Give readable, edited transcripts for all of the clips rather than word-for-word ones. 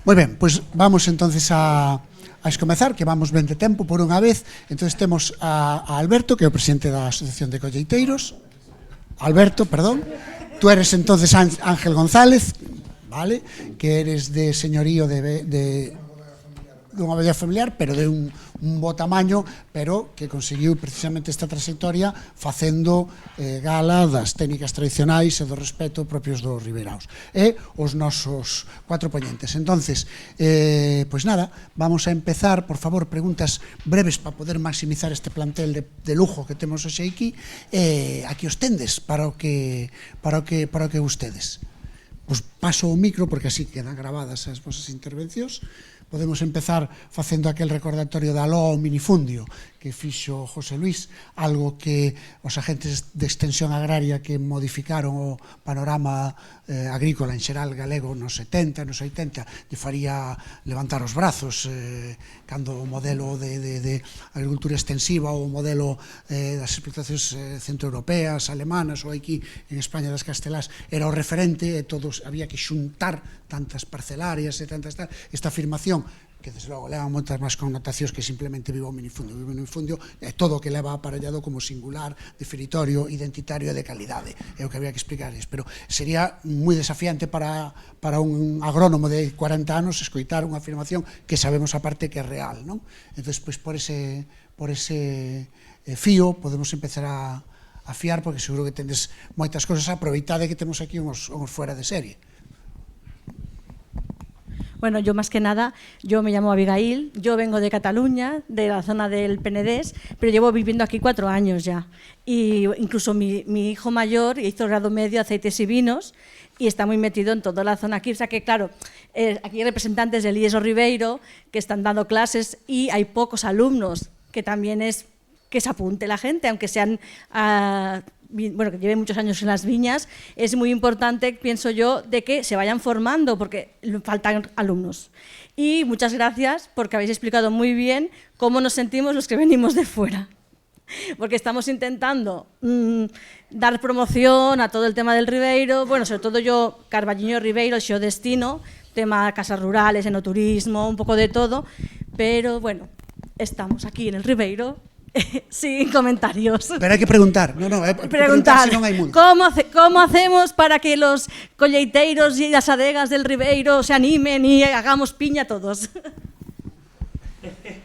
Moi ben, pois vamos entonces a escomezar, que vamos ben de tempo por unha vez. Entonces temos a Alberto, que é o presidente da Asociación de Colleiteiros. Alberto, perdón. Tú eres entonces Ángel González, vale? Que eres de señorío dunha bella familiar, pero de un bo tamaño, pero que conseguiu precisamente esta trayectoria facendo gala das técnicas tradicionais e do respeto propios dos ribeiraos. E os nosos 4 poñentes. Entonces, pois nada, vamos a empezar, por favor, preguntas breves para poder maximizar este plantel de lujo que temos hoxe aquí. Aquí os tendes para o que ustedes. Pois paso o micro, porque así quedan grabadas as vosas intervencións. Podemos empezar facendo aquel recordatorio da LOA ao minifundio que fixo José Luis, algo que os agentes de extensión agraria que modificaron o panorama agrícola en xeral galego nos 70, nos 80, lle faría levantar os brazos cando o modelo de agricultura extensiva ou o modelo das explotacións centroeuropeas, alemanas ou aquí en España das Castelás era o referente e todos había que xuntar tantas parcelarias e tantas tal. Esta afirmación que desde logo leva moitas máis connotacións que simplemente viva o minifundio. Viva o minifundio é todo o que leva aparellado como singular, definitorio, identitario e de calidade. É o que había que explicarles. Pero sería moi desafiante para un agrónomo de 40 anos escoitar unha afirmación que sabemos aparte que é real, non? Entón, pois, por ese fío podemos empezar a fiar, porque seguro que tendes moitas cosas. Aproveitade que temos aquí uns fuera de serie. Bueno, yo más que nada, yo me llamo Abigail, yo vengo de Cataluña, de la zona del Penedés, pero llevo viviendo aquí 4 años ya. Y incluso mi hijo mayor hizo grado medio aceites y vinos y está muy metido en toda la zona aquí. O sea que, claro, aquí hay representantes del IES o Ribeiro que están dando clases y hay pocos alumnos, que también es que se apunte la gente, aunque sean... bueno, que lleve muchos años en las viñas, es muy importante, pienso yo, de que se vayan formando, porque faltan alumnos. Y muchas gracias, porque habéis explicado muy bien cómo nos sentimos los que venimos de fuera. Porque estamos intentando dar promoción a todo el tema del Ribeiro, bueno, sobre todo yo, Carballiño Ribeiro, el xeo destino, tema casas rurales, enoturismo, un poco de todo, pero bueno, estamos aquí en el Ribeiro, sin comentarios. Pero hai que preguntar. Preguntar. Se non hai mundo. ¿Cómo hacemos para que los colleiteiros y las adegas del Ribeiro se animen y hagamos piña todos?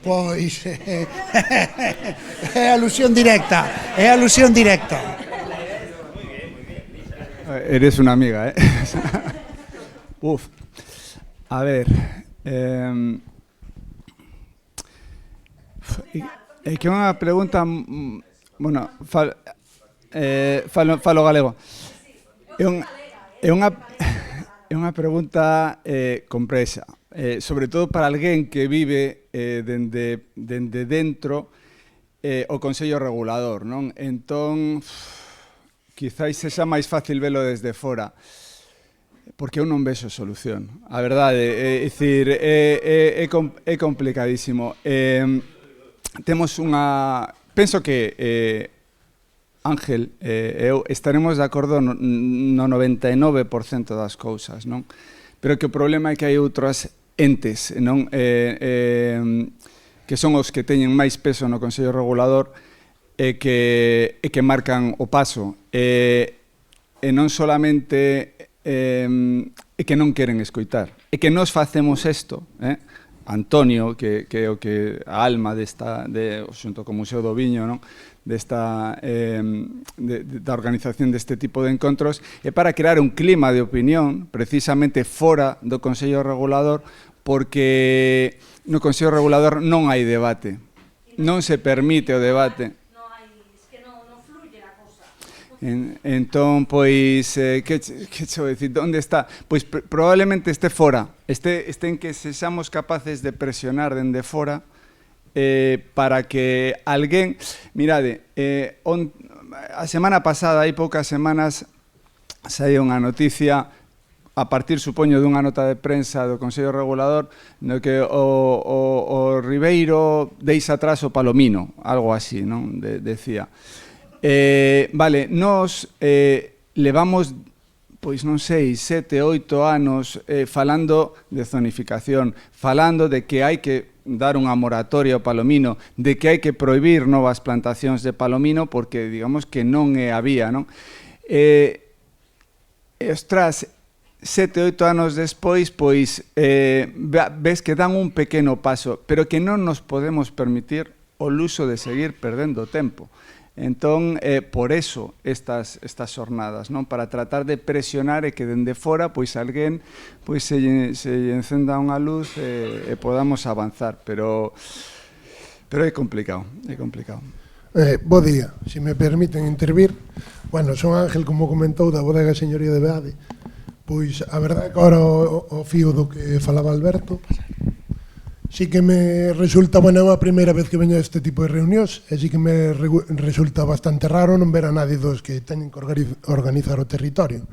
Pois é alusión directa. Eres una amiga, ¿eh? Uf. A ver. É que é unha pregunta, bueno, falo galego. É unha pregunta complexa, sobre todo para alguén que vive dende dentro o Consello Regulador, non? Entón, quizáis sexa máis fácil velo desde fora, porque eu non vexo solución. A verdade, é dicir, é complicadísimo. Temos unha... Penso que Ángel e eu estaremos de acordo no 99% das cousas, non? Pero que o problema é que hai outras entes, non? Que son os que teñen máis peso no Consello Regulador e que marcan o paso. E non solamente é que non queren escoitar, é que nós facemos isto, Antonio, que é o que a alma xunto co Museo do Viño, non? Da organización deste tipo de encontros, é para crear un clima de opinión precisamente fora do Consello Regulador, porque no Consello Regulador non hai debate, non se permite o debate. Entón, pois, que xo dicir, onde está? Pois probablemente este fora, este en que sexamos capaces de presionar dende fora para que alguén... Mirade, a semana pasada, hai poucas semanas, saía unha noticia a partir, supoño, dunha nota de prensa do Consello Regulador no que o Ribeiro deixa atrás o Palomino, algo así, non? Decía... Vale, nos levamos pois non sei, 7, 8 anos falando de zonificación, falando de que hai que dar unha moratoria ao palomino, de que hai que prohibir novas plantacións de palomino porque digamos que non é a vía, non? Ostras, 7, 8 anos despois, pois ves que dan un pequeno paso, pero que non nos podemos permitir o luxo de seguir perdendo tempo. Entón, por eso estas xornadas, non? Para tratar de presionar e que dende fora pois alguén pois se encenda unha luz e podamos avanzar, pero é complicado, é complicado. Bo día, se me permiten intervir. Bueno, son Ángel, como comentou, da Bodega Señoría de Beade. Pois a verdade é que agora o fío do que falaba Alberto, sí que me resulta, bueno, é a primeira vez que veño a este tipo de reunións, e sí que me resulta bastante raro non ver a nadie dos que teñen que organizar o territorio,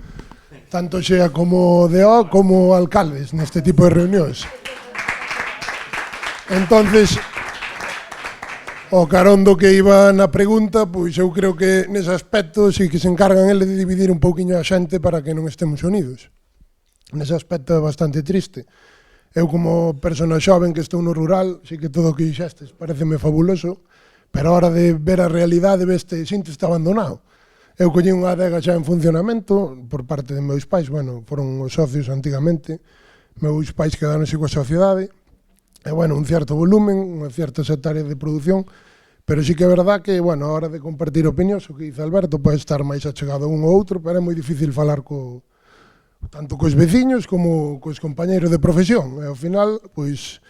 tanto sea como DO como alcaldes neste tipo de reunións. Entonces, o carón do que iba na pregunta, pois eu creo que nese aspecto sí que se encargan eles de dividir un pouquiño a xente para que non estemos unidos. Nese aspecto é bastante triste. Eu como persona xoven que estou no rural, sí que todo o que dixestes pareceme fabuloso, pero a hora de ver a realidade veste, sintes abandonado. Eu collí unha adega xa en funcionamento por parte de meus pais, bueno, foron os socios antigamente, meus pais quedaronse coa sociedade, e, bueno, un certo volumen, unha certa hectáreas de produción, pero sí que é verdad que, bueno, a hora de compartir opinións, o que dice Alberto, pode estar máis achegado a un ou outro, pero é moi difícil falar tanto cos veciños como cos compañeiros de profesión. E, ao final, pois,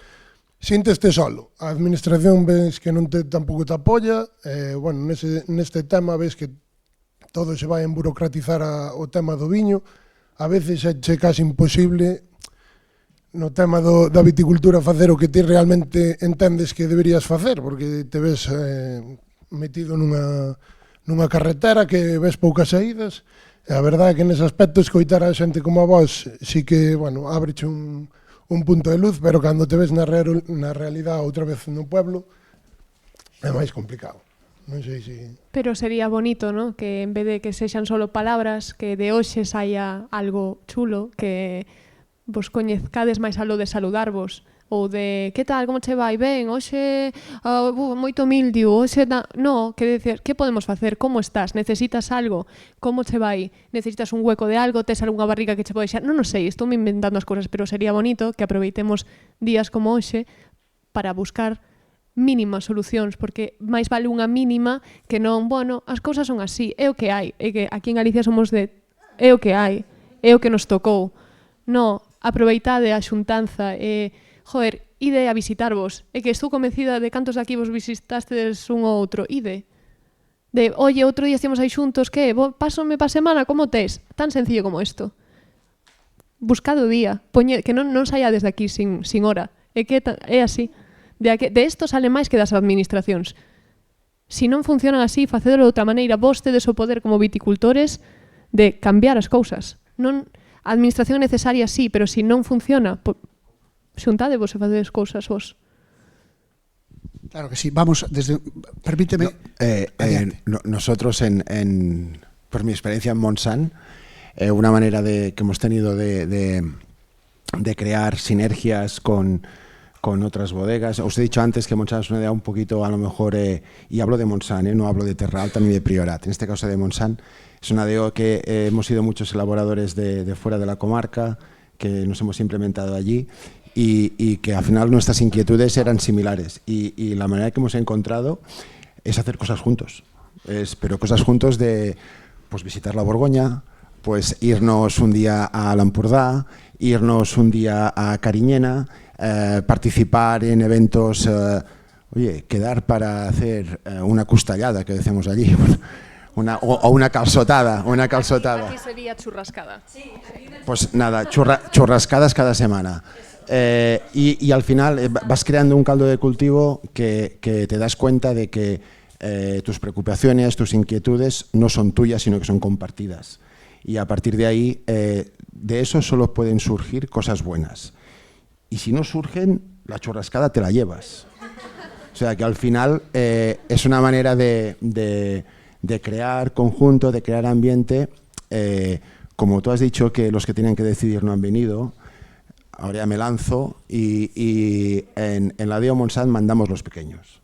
sínteste solo. A administración ves que non tampouco te apoia, e, bueno, neste tema ves que todo se vai a emburocratizar o tema do viño, a veces é casi imposible no tema da viticultura facer o que ti realmente entendes que deberías facer, porque te ves metido nunha carretera que ves poucas saídas, e a verdade é que nese aspecto escoitar a xente como a vos sí que, bueno, ábreche un punto de luz, pero cando te ves na realidade outra vez no pueblo é máis complicado. Non sei se... Pero sería bonito, ¿no? Que en vez de que sexan solo palabras, que de hoxe saia algo chulo, que vos coñezcades máis algo de saludarvos, ou de, que tal, como che vai, ben, hoxe moito mildio, hoxe... No, que decir, que podemos facer, como estás, necesitas algo, como che vai, necesitas un hueco de algo, tes algunha barriga que che pode deixar, non sei, estou me inventando as cousas, pero sería bonito que aproveitemos días como hoxe para buscar mínimas solucións, porque máis vale unha mínima que non, bueno, as cousas son así, é o que hai, é que aquí en Galicia somos de, é o que hai, é o que nos tocou. No, aproveitade a xuntanza e, joder, ide a visitarvos. É que estou convencida de cantos aquí vos visitastes un ou outro. Ide. De, oye, outro día estivemos aí xuntos, que? Pásome pa semana, como tes? Tan sencillo como isto. Buscad o día. Que non saia desde aquí sin hora. É que é así. De isto sale máis que das administracións. Si non funcionan así, facedelo de outra maneira. Vos tedes o poder como viticultores de cambiar as cousas. Non... A administración é necesaria, sí, pero se non funciona, xuntade vos e facedes cousas vos. Claro que sí, vamos, permíteme... Nosotros, por mi experiencia en Monsanto, una manera que hemos tenido de crear sinergias con otras bodegas. Os he dicho antes que Monsanto es una idea un poquito, a lo mejor, y hablo de Monsanto, no hablo de Terra Alta ni de Priorat, en este caso de Monsanto. Es una DO que hemos sido muchos elaboradores de fuera de la comarca, que nos hemos implementado allí y que al final nuestras inquietudes eran similares. Y la manera que hemos encontrado es hacer cosas juntos. Pero cosas juntos de pues, visitar la Borgoña, pues irnos un día a Lampurdá, irnos un día a Cariñena, participar en eventos, quedar para hacer una custallada, que decimos allí. O una calzotada. Aquí sería churrascada. Pues nada, churrascadas cada semana. Y al final vas creando un caldo de cultivo que te das cuenta de que tus preocupaciones, tus inquietudes no son tuyas, sino que son compartidas. Y a partir de ahí, de eso solo pueden surgir cosas buenas. Y si no surgen, la churrascada te la llevas. O sea que al final es una manera de crear conjunto, de crear ambiente como tú has dicho que los que tienen que decidir no han venido, ahora ya me lanzo y en la DIO Montsant mandamos los pequeños.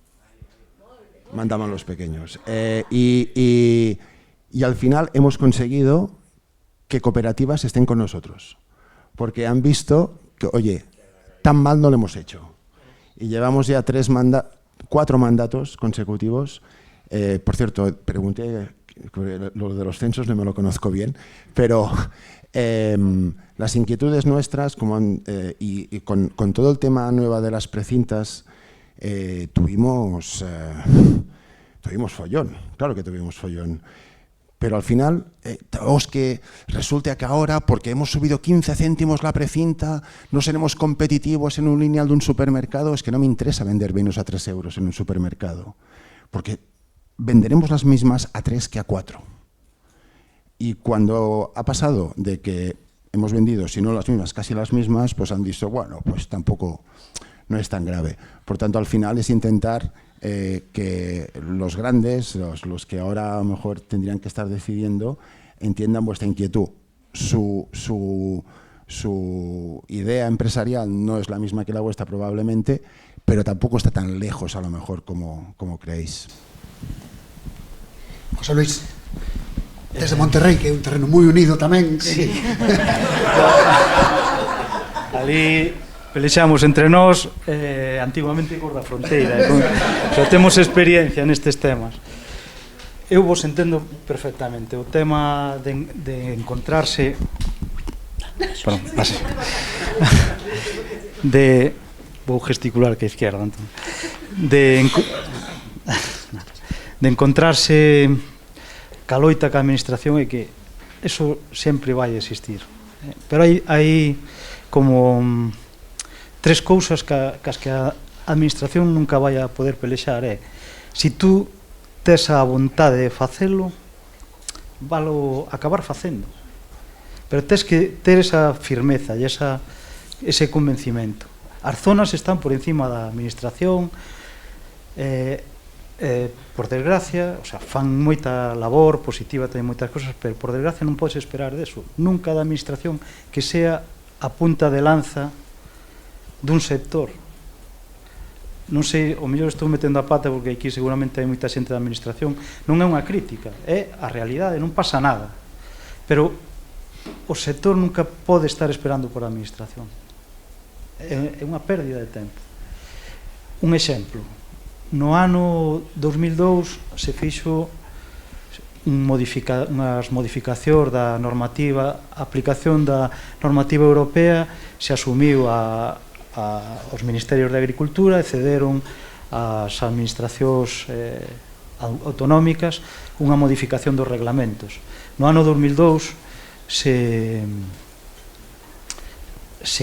Mandamos los pequeños. Y al final hemos conseguido que cooperativas estén con nosotros, porque han visto que, oye, tan mal no lo hemos hecho. Y llevamos ya 4 mandatos consecutivos. Por cierto, pregunté, lo de los censos no me lo conozco bien, pero las inquietudes nuestras y con todo el tema nuevo de las precintas, tuvimos follón, claro que tuvimos follón. Pero al final, que resulta que ahora, porque hemos subido 15 céntimos la precinta, no seremos competitivos en un lineal de un supermercado. Es que no me interesa vender vinos a 3 euros en un supermercado, porque venderemos las mismas a 3 que a 4. Y cuando ha pasado de que hemos vendido, si no las mismas, casi las mismas, pues han dicho, bueno, pues tampoco no es tan grave. Por tanto, al final es intentar que los grandes, los que ahora a lo mejor tendrían que estar decidiendo, entiendan vuestra inquietud. Su idea empresarial no es la misma que la vuestra probablemente, pero tampoco está tan lejos a lo mejor como creéis. José Luis, desde Monterrey, que é un terreno moi unido tamén. Sí. Ali pelexamos entre nós antiguamente cor da fronteira, xa temos experiencia nestes temas. Eu vos entendo perfectamente. O tema de encontrarse vou gesticular que a izquierda, entón. De encontrarse ca loita ca administración, é que eso sempre vai existir, pero hai como 3 cousas cas que a administración nunca vai a poder pelexar. Se tú tes a vontade de facelo, valo acabar facendo, pero tes que ter esa firmeza e ese convencimento. As zonas están por encima da administración, por desgracia, o sea, fan moita labor positiva, ten moitas cosas, pero por desgracia non podes esperar deso, nunca da administración que sea a punta de lanza dun sector. Non sei, o mellor estou metendo a pata porque aquí seguramente hai moita xente da administración. Non é unha crítica, é a realidade, non pasa nada, pero o sector nunca pode estar esperando por a administración. É unha pérdida de tempo. Un exemplo: no ano 2002 se fixo unhas modificacións da normativa, a aplicación da normativa europea se asumiu aos Ministerios de Agricultura e cederon ás administracións autonómicas unha modificación dos reglamentos. No ano 2002 se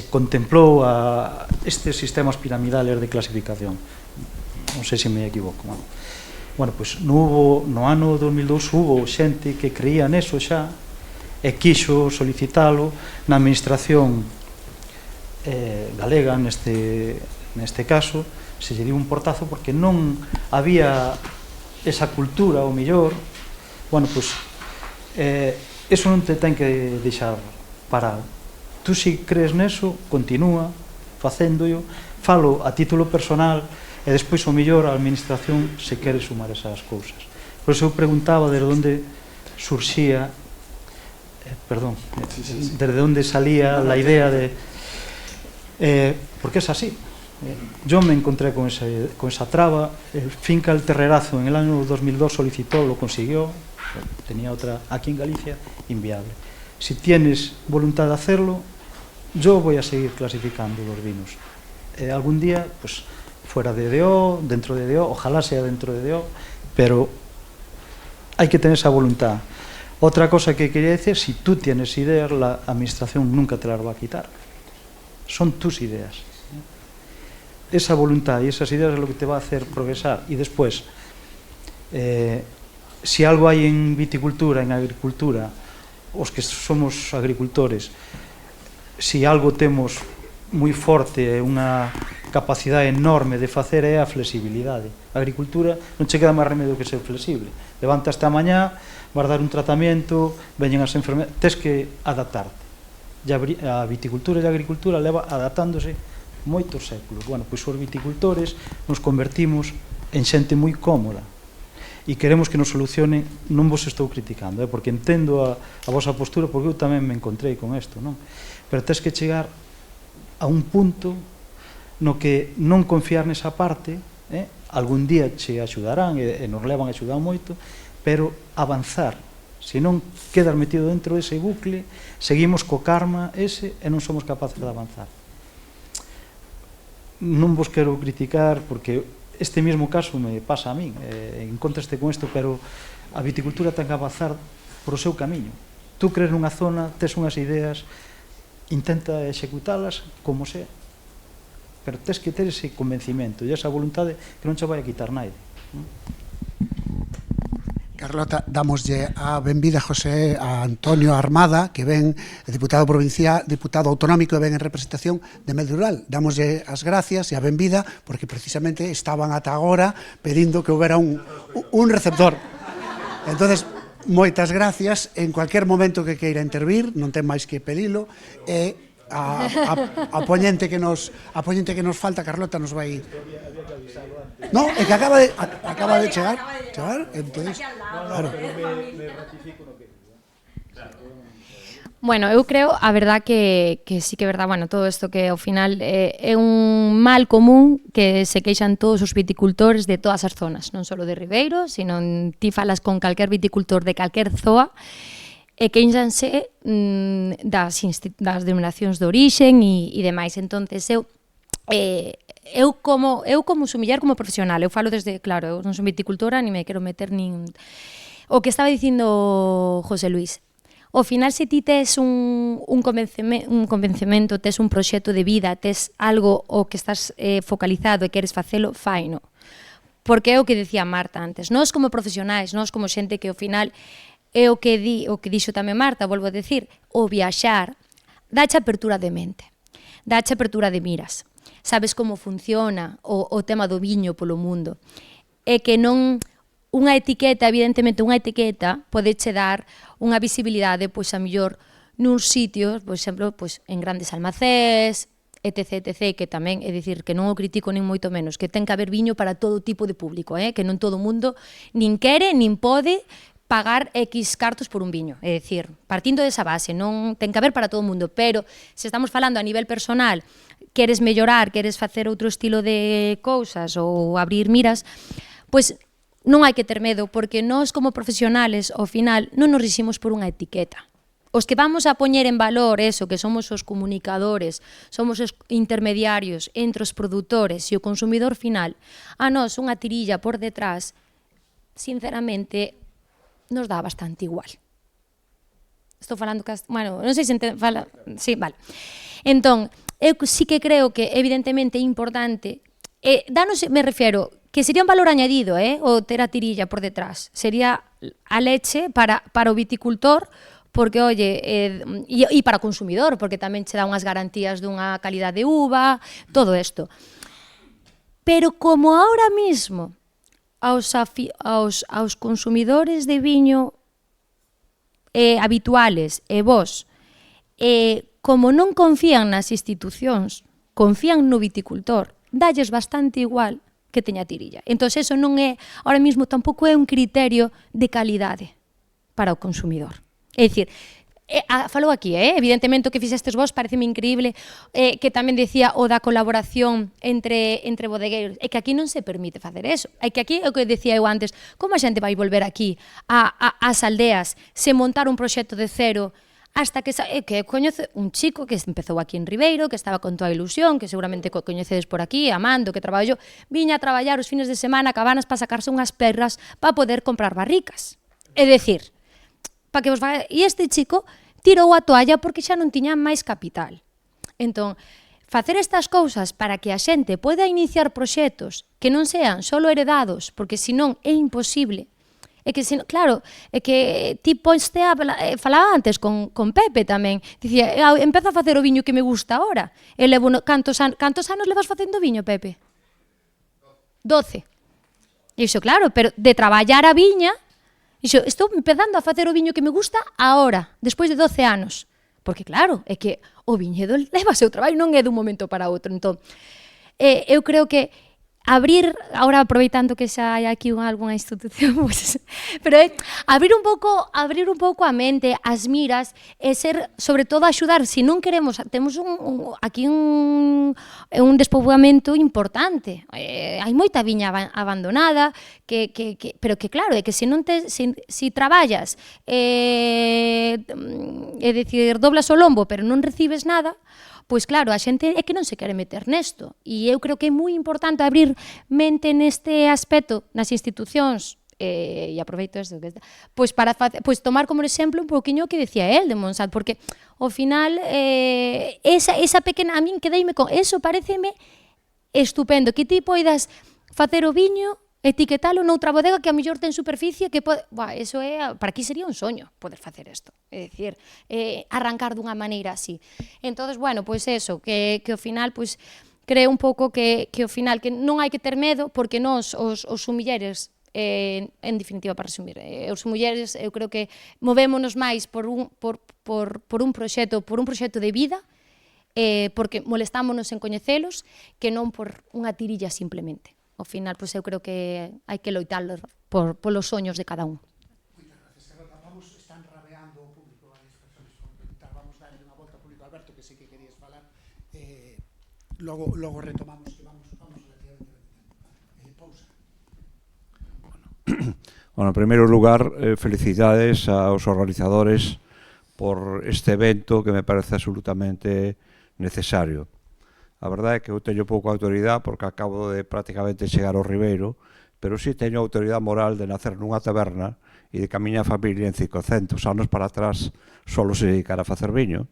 contemplou estes sistemas piramidales de clasificación. Non sei se me equivoco. Bueno, pois no ano 2002 hubo xente que creía neso xa e quixo solicitalo na administración galega, neste caso, se lle dio un portazo porque non había esa cultura, o mellor. Bueno, pois eso non te ten que deixar parado. Tú, se crees neso, continúa facéndolo, falo a título personal, e despois o mellor a administración se quere sumar esas cousas. Por eso eu preguntaba desde onde surxía, desde onde salía a idea de... porque es así. Yo me encontré con esa traba. Finca El Terrerazo en el año 2002 solicitó, lo consiguió, tenía otra aquí en Galicia, inviable. Si tienes voluntad de hacerlo, yo voy a seguir clasificando los vinos. Algún día, pues fuera de DO, dentro de DO, ojalá sea dentro de DO, pero hay que tener esa voluntad. Otra cosa que quería decir, si tú tienes ideas, la administración nunca te las va a quitar. Son tus ideas. Esa voluntad y esas ideas es lo que te va a hacer progresar. Y después, si algo hay en viticultura, en agricultura, os que somos agricultores, si algo temos moi forte, unha capacidade enorme de facer é a flexibilidade. A agricultura non che queda máis remedio que ser flexible. Levantaste a mañá, vas dar un tratamento, veñen as enfermedades, tes que adaptarte. E a viticultura e a agricultura leva adaptándose moitos séculos. Bueno, pois os viticultores nos convertimos en xente moi cómoda e queremos que nos solucione. Non vos estou criticando, porque entendo a vosa postura, porque eu tamén me encontrei con isto, non? Pero tes que chegar a un punto no que non confiar nesa parte, algún día che axudarán e nos levan a axudar moito, pero avanzar. Se non quedas metido dentro dese bucle, seguimos co karma ese e non somos capaces de avanzar. Non vos quero criticar porque este mesmo caso me pasa a min, encontraste con isto, pero a viticultura ten que avanzar por o seu camiño. Tú crees nunha zona, tes unhas ideas, intenta executalas como sea, pero tes que ter ese convencimento e esa voluntade que non che vai a quitar naide. Carlota, damoslle a benvida a José a Antonio Armada, que ven diputado provincial, diputado autonómico e ven en representación de Medio Rural. Damoslle as gracias e a benvida porque precisamente estaban ata agora pedindo que houbera un receptor. Entonces, moitas gracias. En cualquier momento que queira intervir, non ten máis que pedilo, e a poñente que nos falta, Carlota, nos vai... No, é que acaba de chegar, entonces, claro. Bueno, eu creo, a verdad, que sí que é verdad, bueno, todo isto que ao final é un mal común que se queixan todos os viticultores de todas as zonas, non só de Ribeiro, sino ti falas con calquer viticultor de calquer zoa, e queixanse das denominacións de orixen e demais. Entonces, eu como sumillar como profesional, eu falo desde, claro, eu non son viticultora, ni me quero meter nin... O que estaba dicindo José Luis, ao final, se ti tes un convencemento, tes un proxecto de vida, tes algo o que estás focalizado e queres facelo, faino. Porque é o que decía Marta antes, nós como profesionais, nós como xente que ao final é o que dixo tamén Marta, volvo a decir, o viaxar dache apertura de mente, dache apertura de miras, sabes como funciona o tema do viño polo mundo, e que non unha etiqueta, evidentemente unha etiqueta podeche dar unha visibilidade, pois a mellor nuns sitios, por exemplo, pois en grandes almacés, etc, que tamén, é dicir, que non o critico nin moito menos, que ten que haber viño para todo tipo de público, que non todo o mundo nin quere, nin pode pagar X cartos por un viño. É dicir, partindo desa base, non ten que haber para todo o mundo, pero se estamos falando a nivel personal, queres mellorar, queres facer outro estilo de cousas ou abrir miras, pois non hai que ter medo, porque nós como profesionales, ao final, non nos riximos por unha etiqueta. Os que vamos a poñer en valor eso, que somos os comunicadores, somos os intermediarios entre os produtores e o consumidor final, a nós unha tirilla por detrás, sinceramente, nos dá bastante igual. Estou falando... Bueno, non sei se fala... Sí, vale. Entón, eu sí que creo que evidentemente é importante, danos, me refiero, que sería un valor añadido, o ter a tirilla por detrás. Sería a leche para o viticultor, porque, oye, e para o consumidor, porque tamén che dá unhas garantías dunha calidad de uva, todo isto. Pero como ahora mismo aos consumidores de viño habituales e vos, como non confían nas institucións, confían no viticultor, dalles bastante igual que teña tirilla. Entón, eso non é, ahora mismo, tampouco é un criterio de calidade para o consumidor. É dicir, falou aquí, evidentemente o que fixestes vos pareceme increíble, que tamén decía o da colaboración entre bodegueiros, é que aquí non se permite facer eso, é que aquí é o que decía eu antes, como a xente vai volver aquí ás aldeas se montar un proxecto de cero, hasta que coñece un chico que empezou aquí en Ribeiro, que estaba con toda a ilusión, que seguramente coñecedes por aquí, Amando, que traballou, viña a traballar os fines de semana a Cabanas para sacarse unhas perras para poder comprar barricas. É dicir, para que vos vai... E este chico tirou a toalla porque xa non tiña máis capital. Entón, facer estas cousas para que a xente poida iniciar proxectos que non sean só heredados, porque senón é imposible. É que, claro, é que ti ponste falaba antes con Pepe tamén, dicía, empezo a facer o viño que me gusta ahora. E levo cantos anos levas facendo viño, Pepe? 12. E iso, claro, pero de traballar a viña, iso, estou empezando a facer o viño que me gusta ahora, despois de 12 anos. Porque, claro, é que o viñedo leva seu traballo, non é dun momento para outro. Entón, eu creo que abrir, ahora aproveitando que xa hai aquí algunha institución, pues, pero abrir un pouco a mente, as miras, e ser, sobre todo, axudar, se non queremos, temos aquí un despoboamento importante, hai moita viña abandonada, pero que claro, é que se non se traballas, é dicir, doblas o lombo, pero non recibes nada, pois claro, a xente é que non se quere meter nesto. E eu creo que é moi importante abrir mente neste aspecto nas institucións, e aproveito isto, pois para tomar como exemplo un pouquiño o que decía el de Monsanto, porque ao final esa pequena, a min quedeime con eso, pareceme estupendo, que ti poidas facer o viño, etiquetalo noutra bodega que a mellor ten superficie que pode... Eso é, para aquí sería un soño poder facer isto, é dicir, arrancar dunha maneira así. Entonces, bueno, pois eso, que ao final, pois, creo un pouco que ao final que non hai que ter medo, porque nós, os mulleres, en definitiva, para resumir, os mulleres, eu creo que movémonos máis por un proxecto de vida, porque molestámonos en coñecelos, que non por unha tirilla simplemente. Ao final, pois eu creo que hai que loitar polos soños de cada un. Moitas gracias, Carlota. Están rabeando o público, varias persoas por preguntar. Vamos darle unha volta ao público. Alberto, que sei que querías falar. Logo retomamos, que vamos relativamente ben. Pousa. Bueno, en primeiro lugar, felicidades aos organizadores por este evento que me parece absolutamente necesario. A verdade é que eu teño pouca autoridade porque acabo de prácticamente chegar ao Ribeiro, pero sí teño autoridade moral de nacer nunha taberna e de que a miña familia en 500 anos para atrás solo se dedicara a facer viño.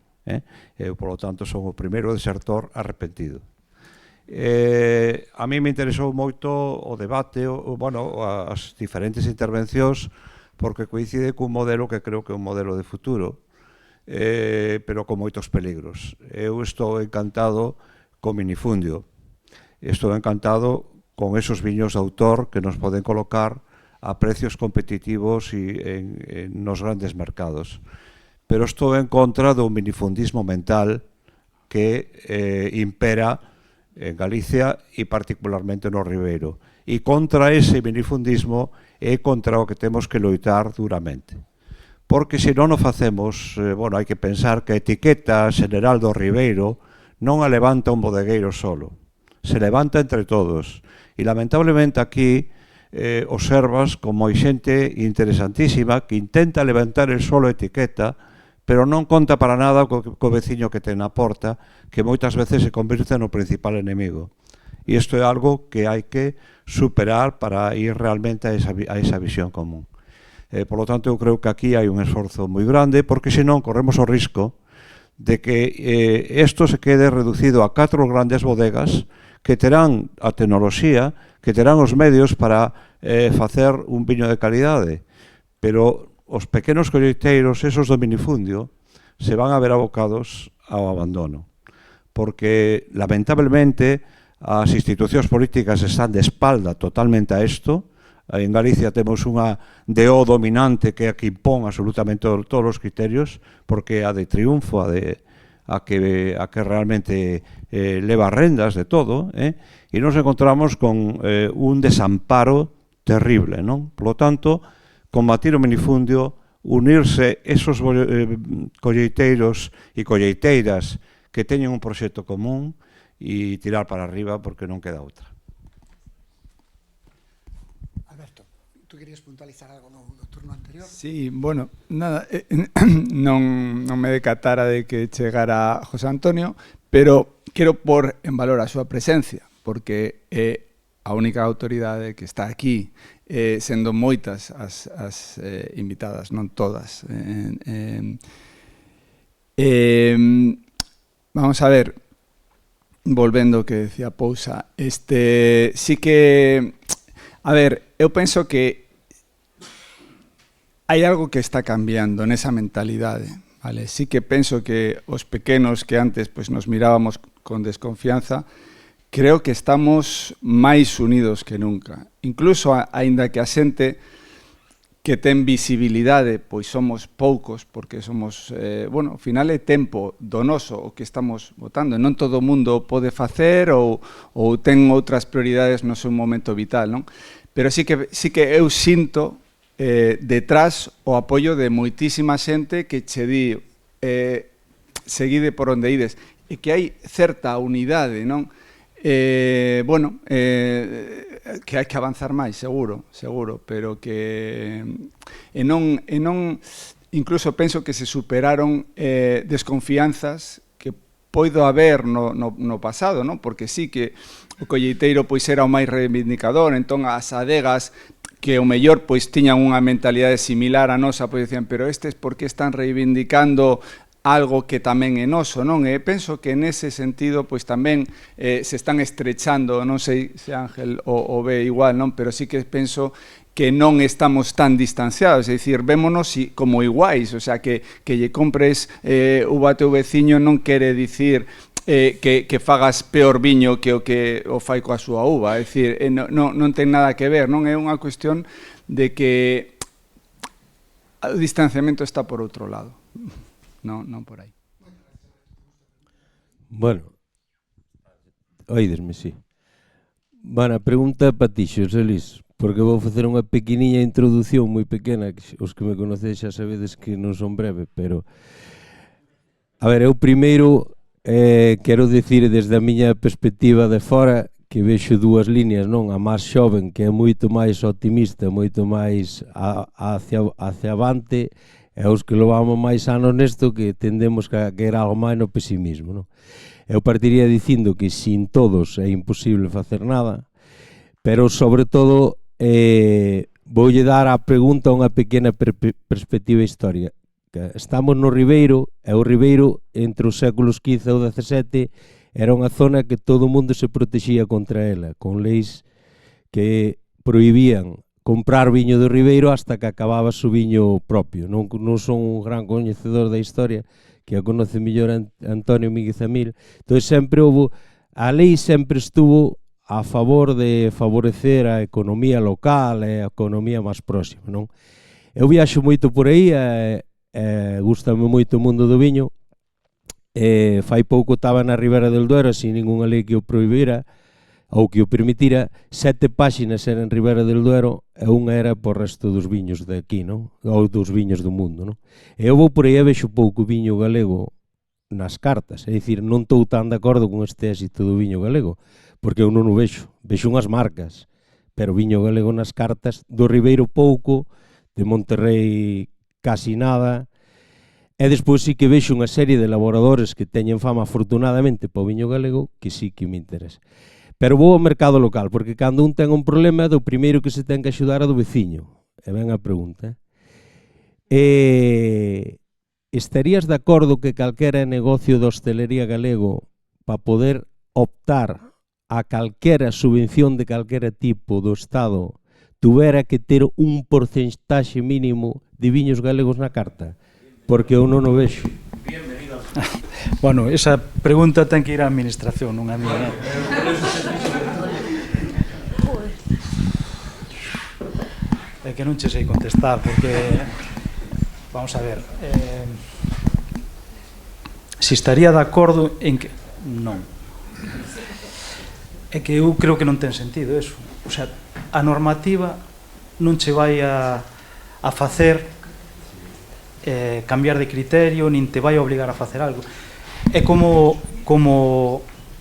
Eu, polo tanto, son o primeiro desertor arrepentido. A mí me interesou moito o debate, as diferentes intervencións, porque coincide cun modelo que creo que é un modelo de futuro, pero con moitos peligros. Eu estou encantado con minifundio. Estou encantado con esos viños de autor que nos poden colocar a precios competitivos nos grandes mercados. Pero estou en contra do minifundismo mental que impera en Galicia e particularmente no Ribeiro. E contra ese minifundismo é contra o que temos que loitar duramente. Porque se non o facemos, hai que pensar que a etiqueta xeneral do Ribeiro non a levanta un bodegueiro solo, se levanta entre todos. E lamentablemente aquí observas como hai xente interesantísima que intenta levantar el solo etiqueta, pero non conta para nada co veciño que ten na porta, que moitas veces se convirte no principal enemigo. E isto é algo que hai que superar para ir realmente a esa visión común. Por lo tanto, eu creo que aquí hai un esforzo moi grande, porque senón corremos o risco de que isto se quede reducido a 4 grandes bodegas que terán a tecnoloxía, que terán os medios para facer un viño de calidade, pero os pequenos colleiteiros, esos do minifundio, se van a ver abocados ao abandono, porque lamentablemente as institucións políticas están de espalda totalmente a isto. En Galicia temos unha DO dominante que é a que impón absolutamente todos os criterios, porque a de triunfo, a que realmente leva rendas de todo, e nos encontramos con un desamparo terrible, non? Por lo tanto, combatir o minifundio, unirse esos colleiteiros e colleiteiras que teñen un proxecto común e tirar para arriba porque non queda outra. Tú querías puntualizar algo no turno anterior? Sí, bueno, nada, non me decatara de que chegara José Antonio, pero quero pôr en valor a súa presencia, porque é a única autoridade que está aquí, sendo moitas as invitadas, non todas. Vamos a ver, volvendo ao que decía Pousa, sí que... A ver, eu penso que hai algo que está cambiando nesa mentalidade. Vale? Sí que penso que os pequenos que antes pues, nos mirábamos con desconfianza, creo que estamos máis unidos que nunca. Incluso, aínda que a xente que ten visibilidade, pois somos poucos, porque somos, bueno, ao final é tempo do noso o que estamos votando. Non todo o mundo pode facer ou ten outras prioridades no seu momento vital, non? Pero sí que eu sinto detrás o apoio de moitísima xente que che di seguide por onde ides e que hai certa unidade, non? Bueno, que hai que avanzar máis, seguro, pero que non incluso penso que se superaron desconfianzas que poido haber no pasado, non? Porque sí que o colleiteiro pois era o máis reivindicador, entón as adegas que o mellor pois tiñan unha mentalidade similar a nosa, pois dicían, pero estes por que están reivindicando algo que tamén é noso, non? E penso que nese sentido, pois tamén se están estrechando, non sei se Ángel o ve igual, non? Pero sí que penso que non estamos tan distanciados, é dicir, vémonos como iguais, o sea, que lle compres uva a teu veciño non quere dicir que fagas peor viño que o fai coa súa uva, é dicir, non ten nada que ver, non? É unha cuestión de que o distanciamento está por outro lado. Non por aí. Bueno, oídesme, sí. Bueno, a pregunta é para ti, Xosé Luís, porque vou facer unha pequeniña introdución moi pequena, que os que me conocedes xa sabedes que non son breve, pero a ver, eu primeiro quero dicir desde a miña perspectiva de fora que vexo dúas líneas, non? A máis xoven, que é moito máis optimista, moito máis hacia avante, e os que levamos máis anos nesto que tendemos que ir algo máis no pesimismo, non? Eu partiría dicindo que sin todos é imposible facer nada, pero sobre todo voulle dar á pregunta unha pequena perspectiva histórica. Estamos no Ribeiro, e o Ribeiro entre os séculos XV ou XVII era unha zona que todo o mundo se protexía contra ela, con leis que prohibían comprar viño do Ribeiro hasta que acababa o viño propio. Non son un gran coñecedor da historia, que a conoce mellor Antonio Míguez Amil. Entón, sempre a lei sempre estuvo a favor de favorecer a economía local e a economía máis próxima, non? Eu viaxo moito por aí, gustame moito o mundo do viño. Fai pouco estaba na Ribera del Duero, sin ninguna lei que o prohibira, ou que o permitira, 7 páxinas eran Ribera del Duero e unha era por resto dos viños de aquí, non? Ou dos viños do mundo, non? E eu vou por aí e vexo pouco viño galego nas cartas, é dicir, non estou tan de acordo con este éxito do viño galego, porque eu non o vexo unhas marcas, pero viño galego nas cartas, do Ribeiro pouco, de Monterrey casi nada, e despois sí que vexo unha serie de elaboradores que teñen fama afortunadamente para o viño galego, que sí que me interesa. Pero vou ao mercado local, porque cando un ten un problema, do primeiro que se ten que axudar a do veciño. E ven a pregunta. Estarías de acordo que calquera negocio de hostelería galego para poder optar a calquera subvención de calquera tipo do Estado tuvera que ter un porcentaxe mínimo de viños galegos na carta? Porque eu non o vexo. Bueno, esa pregunta ten que ir á administración, non a mí. É que non che sei contestar, porque vamos a ver, si estaría de acordo en que non. É que eu creo que non ten sentido eso. O sea, a normativa non che vai a facer cambiar de criterio, nin te vai a obligar a facer algo. É como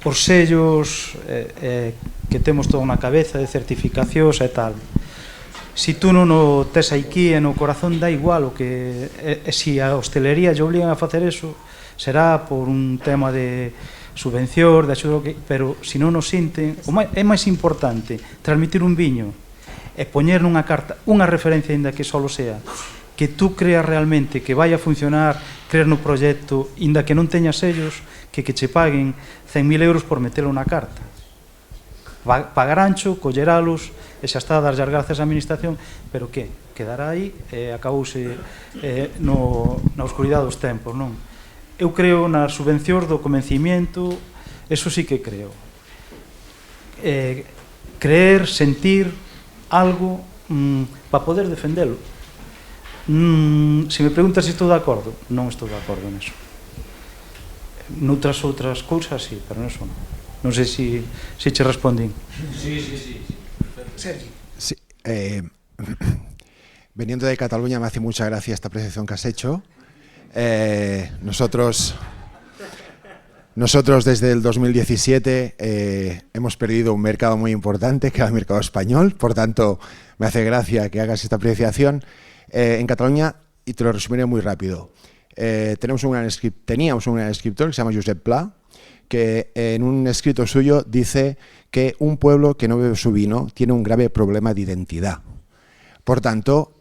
os sellos que temos toda na cabeza de certificacións e tal. Si tú non o tes aquí no corazón, dá igual o que si a hostelería lle obligan a facer eso, será por un tema de subvención, de axuda, pero se non o sinten, é máis importante transmitir un viño e poñer nunha carta unha referencia, ainda que só sea que tú creas realmente que vai a funcionar, creer no proxecto, ainda que non teña sellos, que che paguen 100.000 euros por metelo na carta. pagar ancho, colleralos, e xa está a darlle as grazas á administración, pero que? Quedará aí e acabouse na oscuridade dos tempos, non? Eu creo nas subvencións do convencimiento, eso sí que creo. Creer, sentir algo para poder defendelo. Se me preguntas se estou de acordo, non estou de acordo neso. Noutras outras cousas, sí, pero neso non. Non sei se che respondín. Sí. Veniendo de Cataluña me hace mucha gracia esta apreciación que has hecho. Nosotros desde el 2017 hemos perdido un mercado muy importante, que era el mercado español, por tanto me hace gracia que hagas esta apreciación. En Cataluña, y te lo resumiré muy rápido, teníamos un gran escritor que se llama Josep Pla, que en un escrito suyo dice que un pueblo que no bebe su vino tiene un grave problema de identidad. Por tanto,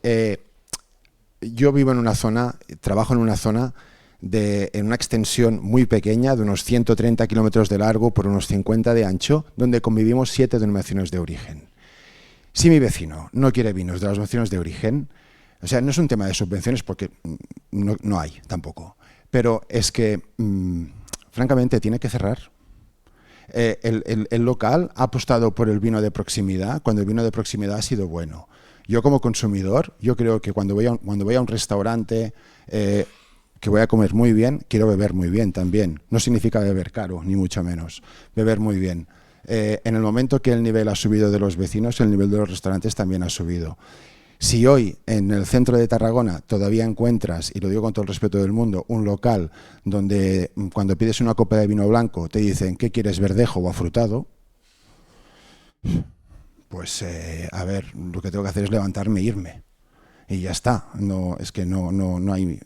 yo vivo en una zona, trabajo en una zona en una extensión muy pequeña, de unos 130 kilómetros de largo por unos 50 de ancho, donde convivimos 7 denominaciones de origen. Si mi vecino no quiere vinos de las denominaciones de origen, o sea, no es un tema de subvenciones porque no hay tampoco, pero es que, francamente, tiene que cerrar. El local ha apostado por el vino de proximidad cuando el vino de proximidad ha sido bueno. Yo como consumidor, yo creo que cuando voy a un restaurante que voy a comer muy bien, quiero beber muy bien también. No significa beber caro, ni mucho menos. Beber muy bien. En el momento que el nivel ha subido de los vecinos, el nivel de los restaurantes también ha subido. Si hoy en el centro de Tarragona todavía encuentras, y lo digo con todo el respeto del mundo, un local donde cuando pides una copa de vino blanco te dicen ¿qué quieres, verdejo o afrutado? Pues a ver, lo que tengo que hacer es levantarme e irme. Y ya está. No, es que no hay,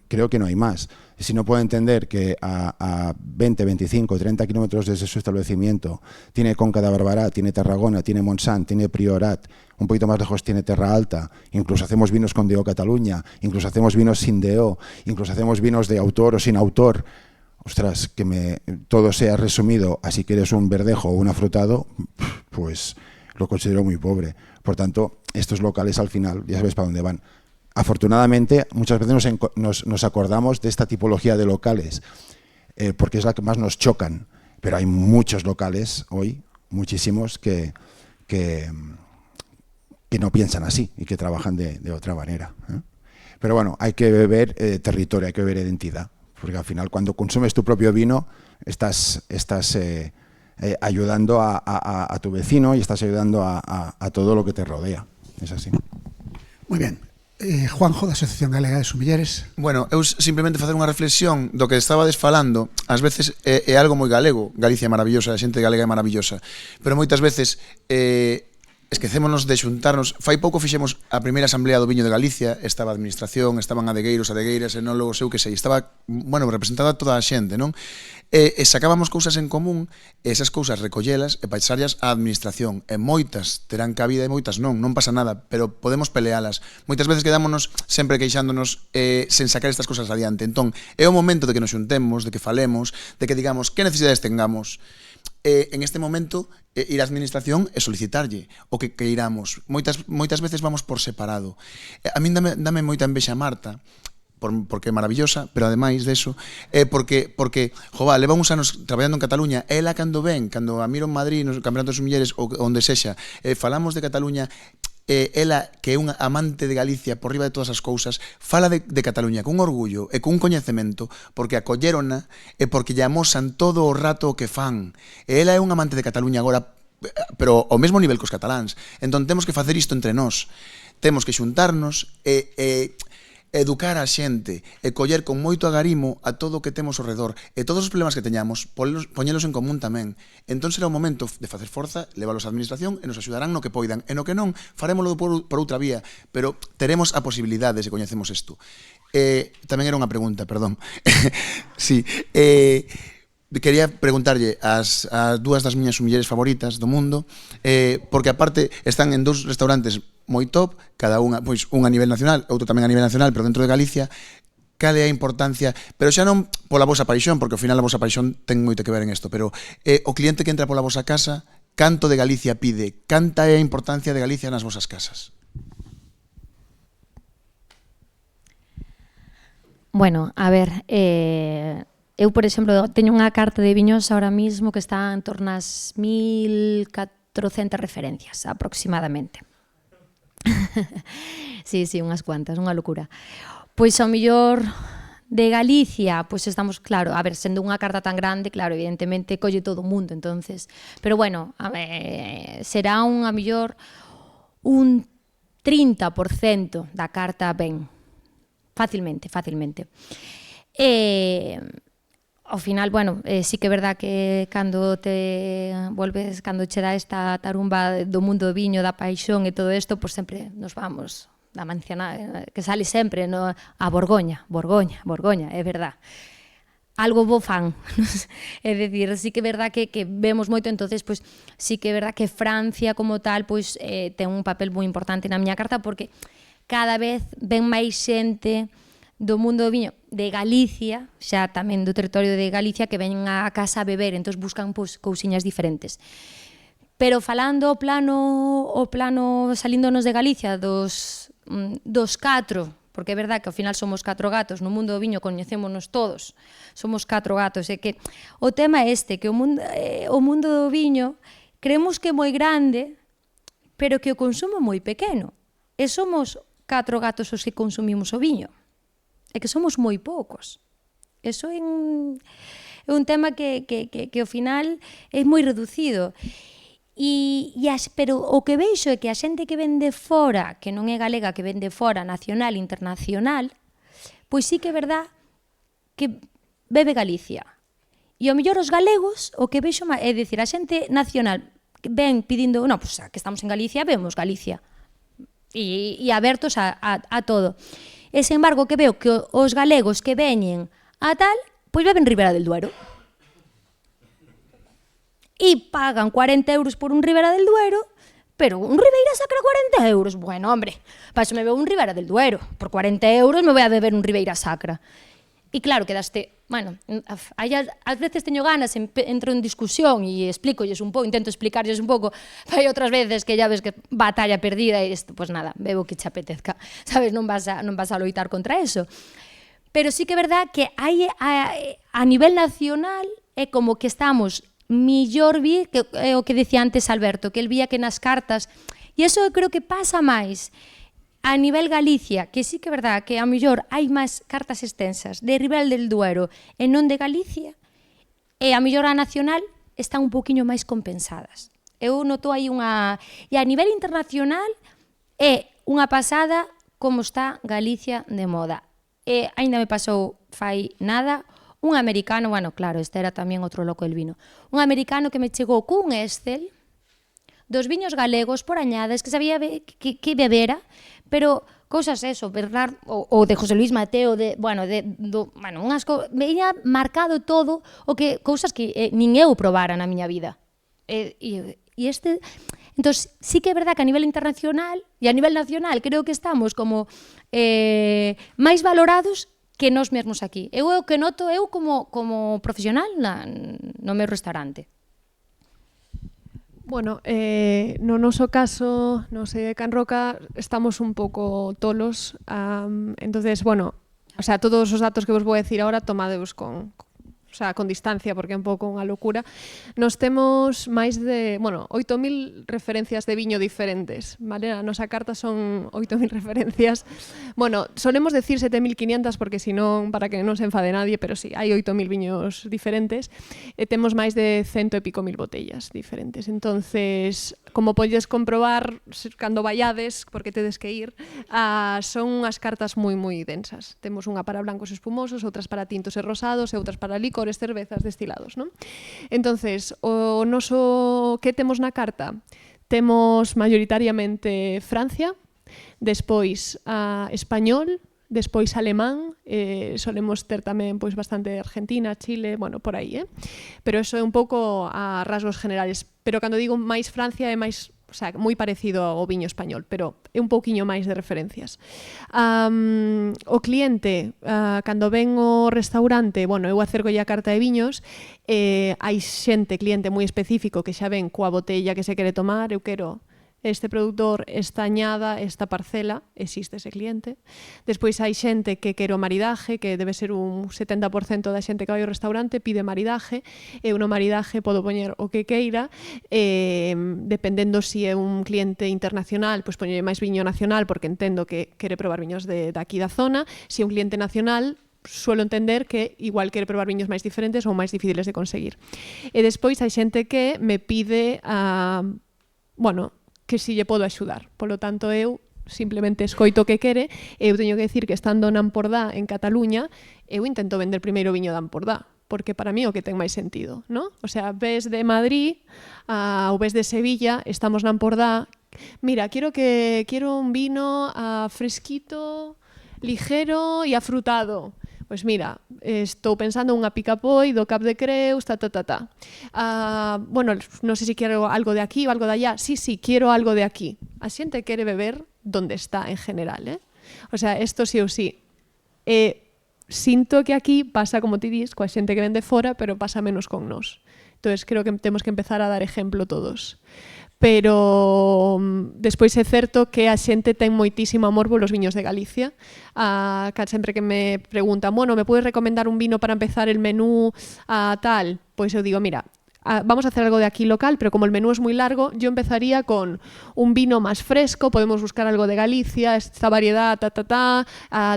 creo que no hay más. Si no puedo entender que a 20, 25, 30 kilómetros desde su establecimiento tiene Conca de Barberà, tiene Tarragona, tiene Montsant, tiene Priorat, un poquito más lejos tiene Terra Alta, incluso hacemos vinos con DO Cataluña, incluso hacemos vinos sin DO, incluso hacemos vinos de autor o sin autor. Ostras, que todo sea resumido a si quieres un verdejo o un afrutado, pues lo considero muy pobre. Por tanto, estos locales al final, ya sabes para dónde van. Afortunadamente, muchas veces nos acordamos de esta tipología de locales, porque es la que más nos chocan, pero hay muchos locales hoy, muchísimos, que no piensan así y que trabajan de otra manera. Pero bueno, hay que beber territorio, hay que beber identidad, porque al final cuando consumes tu propio vino estás ayudando a tu vecino y estás ayudando a todo lo que te rodea. Es así. Muy bien. Juanjo, da Asociación Galega de Sumilleres. Bueno, eu simplemente facer unha reflexión do que estabades falando. Ás veces é algo moi galego. Galicia é maravillosa, a xente galega é maravillosa, pero moitas veces esquecémonos de xuntarnos. Fai pouco fixemos a primeira asamblea do viño de Galicia, estaba a administración, estaban adegueiros, adegueiras, enólogos, eu que sei, estaba, bueno, representada toda a xente, non? E sacábamos cousas en común, e esas cousas recollelas e pasarlas á administración, e moitas terán cabida e moitas non pasa nada, pero podemos pelealas. Moitas veces quedámonos sempre queixándonos sen sacar estas cousas adiante. Entón, é o momento de que nos xuntemos, de que falemos, de que digamos que necesidades tengamos. En este momento, ir á administración e solicitarlle o que queiramos. Moitas veces vamos por separado. A min dame moita envexa Marta, porque é maravillosa, pero ademais deso, porque leva uns anos traballando en Cataluña, ela cando a miro en Madrid, nos campeonatos de mulleres, ou onde sexa, falamos de Cataluña, ela, que é unha amante de Galicia por riba de todas as cousas, fala de Cataluña con orgullo e con coñecemento, porque acollerona e porque lle amosan todo o rato o que fan. E ela é unha amante de Cataluña agora, pero ao mesmo nivel cos cataláns. Entón temos que facer isto entre nós. Temos que xuntarnos e educar a xente e coller con moito agarimo a todo o que temos ao redor e todos os problemas que teñamos, poñelos en común tamén. Entón será o momento de facer forza, leválos á administración e nos axudarán no que poidan, e no que non, farémolo por outra vía, pero teremos a posibilidade se coñecemos isto. Tamén era unha pregunta, perdón. Sí, quería preguntarlle as dúas das miñas mulleres favoritas do mundo, porque aparte están en dous restaurantes moi top, cada unha, pois un a nivel nacional, outro tamén a nivel nacional, pero dentro de Galicia, cal é a importancia, pero xa non pola vosa paixón, porque ao final a vosa paixón ten moito que ver en isto, pero o cliente que entra pola vosa casa, canto de Galicia pide? Canta é a importancia de Galicia nas vosas casas? Bueno, a ver, eu, por exemplo, teño unha carta de viños ahora mismo que está en torno ás 1400 referencias, aproximadamente. Sí, unhas cuantas, unha locura. Pois ao mellor de Galicia, pois estamos, claro, a ver, sendo unha carta tan grande, claro, evidentemente colle todo o mundo, entonces, pero bueno, a ver, será a mellor un 30% da carta ben, facilmente. Ao final, bueno, sí que é verdad que cando te volves, cando che dá esta tarumba do mundo do viño, da paixón e todo isto, pois sempre nos vamos da manzana, que sale sempre no, a Borgoña, é verdad. Algo bo fan. É dicir, sí que é verdad que vemos moito, entonces, pois, sí que é verdad que Francia como tal, pois, ten un papel moi importante na miña carta, porque cada vez ven máis xente do mundo do viño de Galicia, xa tamén do territorio de Galicia, que ven a casa a beber, entón buscan pois, cousiñas diferentes. Pero falando o plano salíndonos de Galicia, dos 4, porque é verdad que ao final somos 4 gatos, no mundo do viño coñecémonos todos, somos 4 gatos, e que o tema é este, que o mundo do viño creemos que é moi grande, pero que o consumo é moi pequeno, e somos 4 gatos os que consumimos o viño, e que somos moi poucos. Eso é un tema que ao final é moi reducido. Pero o que veixo é que a xente que ven de fora, que non é galega, que ven de fora, nacional, internacional, pois sí que é verdad que bebe Galicia. E ao mellor os galegos, o que veixo é dicir, a xente nacional ven pedindo, non, pois que estamos en Galicia, vemos Galicia. E abertos a todo. E, sen embargo, que veo que os galegos que veñen a tal, pois beben Ribera del Duero. E pagan 40 euros por un Ribera del Duero, pero un Ribeira Sacra 40 euros. Bueno, hombre, para eso me bebo un Ribera del Duero. Por 40 euros me voy a beber un Ribeira Sacra. E claro, quedaste, bueno, ás veces teño ganas, entro en discusión e explícolles un pouco, intento explicarlles un pouco, hai outras veces que ya ves que batalla perdida e isto, pues nada, bebo que che apetezca, sabes, non vas a loitar contra eso. Pero sí que é verdad que hai a nivel nacional é como que estamos millor que é o que decía antes Alberto, que el vía que nas cartas, e iso eu creo que pasa máis a nivel Galicia, que sí que é verdad que a mellor hai máis cartas extensas de Ribera del Duero e non de Galicia, e a mellor a nacional están un poquinho máis compensadas. Eu noto aí unha... E a nivel internacional é unha pasada como está Galicia de moda. E aínda me pasou fai nada un americano, bueno, claro, este era tamén outro loco del vino, un americano que me chegou cun Excel dos viños galegos por añades que sabía que bebera, pero cousas eso, Bernard, ou de José Luis Mateo, unhas veía marcado todo o que cousas que nin eu probara na miña vida. E este, entón, sí que é verdad que a nivel internacional e a nivel nacional creo que estamos como máis valorados que nós mesmos aquí. Eu o que noto eu como profesional no meu restaurante. Bueno, no noso caso, no sei, Can Roca, estamos un pouco tolos. Entonces, bueno, o sea, todos os datos que vos vou decir ahora tomadeos con distancia, porque é un pouco unha locura. Nos temos máis de, 8.000 referencias de viño diferentes, vale? A nosa carta son 8.000 referencias. Bueno, solemos decir 7.500 porque senón, para que non se enfade nadie, pero sí, hai 8.000 viños diferentes e temos máis de 100 e pico mil botellas diferentes. Entonces, como podes comprobar cando vallades, porque tedes que ir, son unhas cartas moi densas. Temos unha para blancos espumosos, outras para tintos e rosados e outras para licores, cervezas, destilados, non? Entonces, o noso que temos na carta? Temos mayoritariamente Francia, despois español, despois alemán, solemos ter tamén pois bastante Argentina, Chile, bueno, por aí, Pero eso é un pouco a rasgos generales. Pero cando digo máis Francia é máis o sea, moi parecido ao viño español, pero é un pouquiño máis de referencias. O cliente, cando ven ao restaurante, bueno, eu acercolle a carta de viños, hai xente, cliente moi específico que xa ven coa botella que se quere tomar, eu quero este produtor, esta añada, esta parcela, existe ese cliente. Despois hai xente que quere o maridaje, que debe ser un 70% da xente que vai ao restaurante, pide maridaje, e no maridaje podo poñer o que queira, dependendo se é un cliente internacional, pois poñer máis viño nacional, porque entendo que quere probar viños de aquí da zona. Se é un cliente nacional, suelo entender que igual quere probar viños máis diferentes ou máis difíciles de conseguir. E despois hai xente que me pide bueno, que si lle podo axudar. Polo tanto, eu simplemente escoito o que quere, e eu teño que decir que estando na Ampordá, en Cataluña, eu intento vender primeiro viño da Ampordá, porque para mí o que ten máis sentido, ¿no? O sea, ves de Madrid ou ves de Sevilla, estamos na Ampordá, mira, quiero un vino fresquito, ligero e afrutado. Pois mira, estou pensando unha picapoi do Cap de Creus, bueno, non sei se quero algo de aquí ou algo de allá. Sí, quero algo de aquí. A xente quere beber donde está en general, O sea, isto sí ou sí. Sinto que aquí pasa, como ti dis, coa xente que vende fora, pero pasa menos con nós. Entón, creo que temos que empezar a dar exemplo todos. Pero despois é certo que a xente ten moitísimo amor polos viños de Galicia. Sempre que me preguntan, bueno, me podes recomendar un vino para empezar el menú tal? Pois eu digo, mira, vamos a hacer algo de aquí local, pero como el menú es muy largo, yo empezaría con un vino más fresco, podemos buscar algo de Galicia, esta variedad,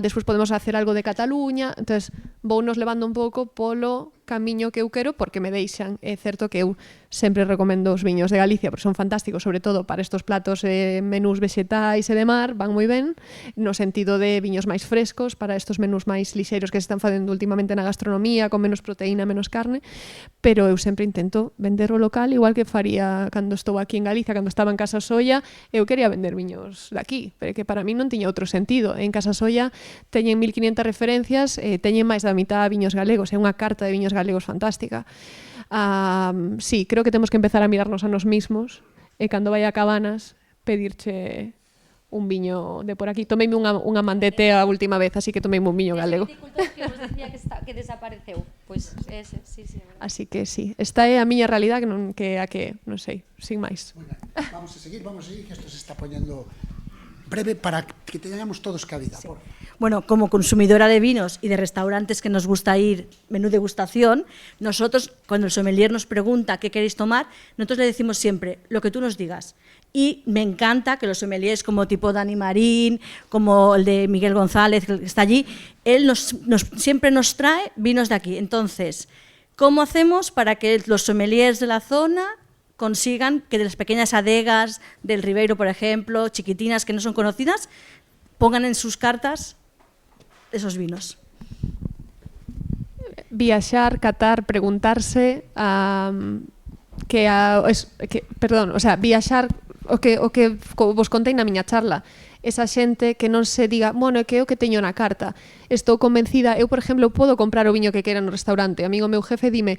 despois podemos hacer algo de Cataluña, entonces vounos levando un pouco polo camiño que eu quero, porque me deixan. É certo que eu sempre recomendo os viños de Galicia, porque son fantásticos, sobre todo para estos platos menús vegetais e de mar, van moi ben, no sentido de viños máis frescos, para estos menús máis lixeiros que se están facendo últimamente na gastronomía, con menos proteína, menos carne, pero eu sempre intento vender o local, igual que faría cando estou aquí en Galicia, cando estaba en Casa Solla, eu quería vender viños daqui, pero que para mí non tiña outro sentido. En Casa Solla teñen 1500 referencias, teñen máis da mitad viños galegos, é unha carta de viños galegos fantástica. Sí, creo que temos que empezar a mirarnos a nos mismos e cando vai a Cabanas pedirche un viño de por aquí. Tomeime unha mandete a última vez, así que tomeime un viño galego. Que vos decía que desapareceu. Pois ese, sí. Así que sí, esta é a miña realidade non sei, sin máis. Vamos a seguir, que isto se está poñendo breve para que teñamos todos cabida. Sí. Bueno, como consumidora de vinos y de restaurantes que nos gusta ir, menú degustación, nosotros, cuando el sommelier nos pregunta qué queréis tomar, nosotros le decimos siempre lo que tú nos digas. Y me encanta que los sommeliers como tipo Dani Marín, como el de Miguel González, que está allí, él siempre nos trae vinos de aquí. Entonces, ¿cómo hacemos para que los sommeliers de la zona consigan que de las pequeñas adegas del Ribeiro, por ejemplo, chiquitinas que no son conocidas, pongan en sus cartas esos vinos? Viaxar, catar, preguntarse, viaxar, o que vos contei na miña charla, esa xente que non se diga, bueno, é que é o que teño na carta, estou convencida, eu, por exemplo, podo comprar o viño que quera no restaurante, amigo meu jefe dime,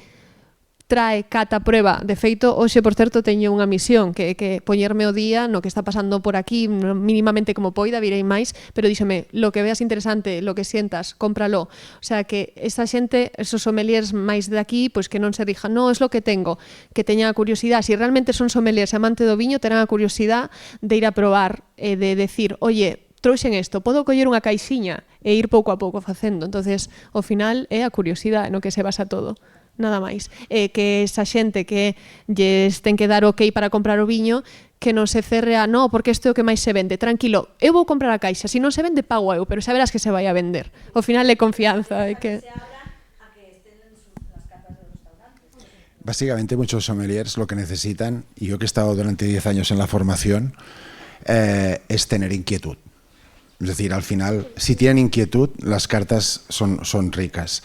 trae, cata, prueba. De feito, hoxe, por certo, teño unha misión, que poñerme o día no que está pasando por aquí, mínimamente como poida, virei máis, pero díxeme, lo que veas interesante, lo que sientas, cómpralo. O sea, que esa xente, esos sommeliers máis de aquí, pois que non se dijan, no, es lo que tengo, que teñan a curiosidade. Si realmente son sommeliers amante do viño, terán a curiosidade de ir a probar, de decir, oye, trouxen isto, podo coller unha caixiña e ir pouco a pouco facendo. Entonces, ao final, é a curiosidade no que se basa todo. Nada máis. Que esa xente que lles ten que dar ok para comprar o viño, que non se cerre a, no, porque isto é o que máis se vende. Tranquilo, eu vou comprar a caixa, se non se vende, pago eu, pero xa verás que se vai a vender. Ao final é confianza. Básicamente muchos sommeliers lo que necesitan, y yo que he estado durante 10 años en la formación, es tener inquietud. Es decir, al final, si tienen inquietud, las cartas son ricas.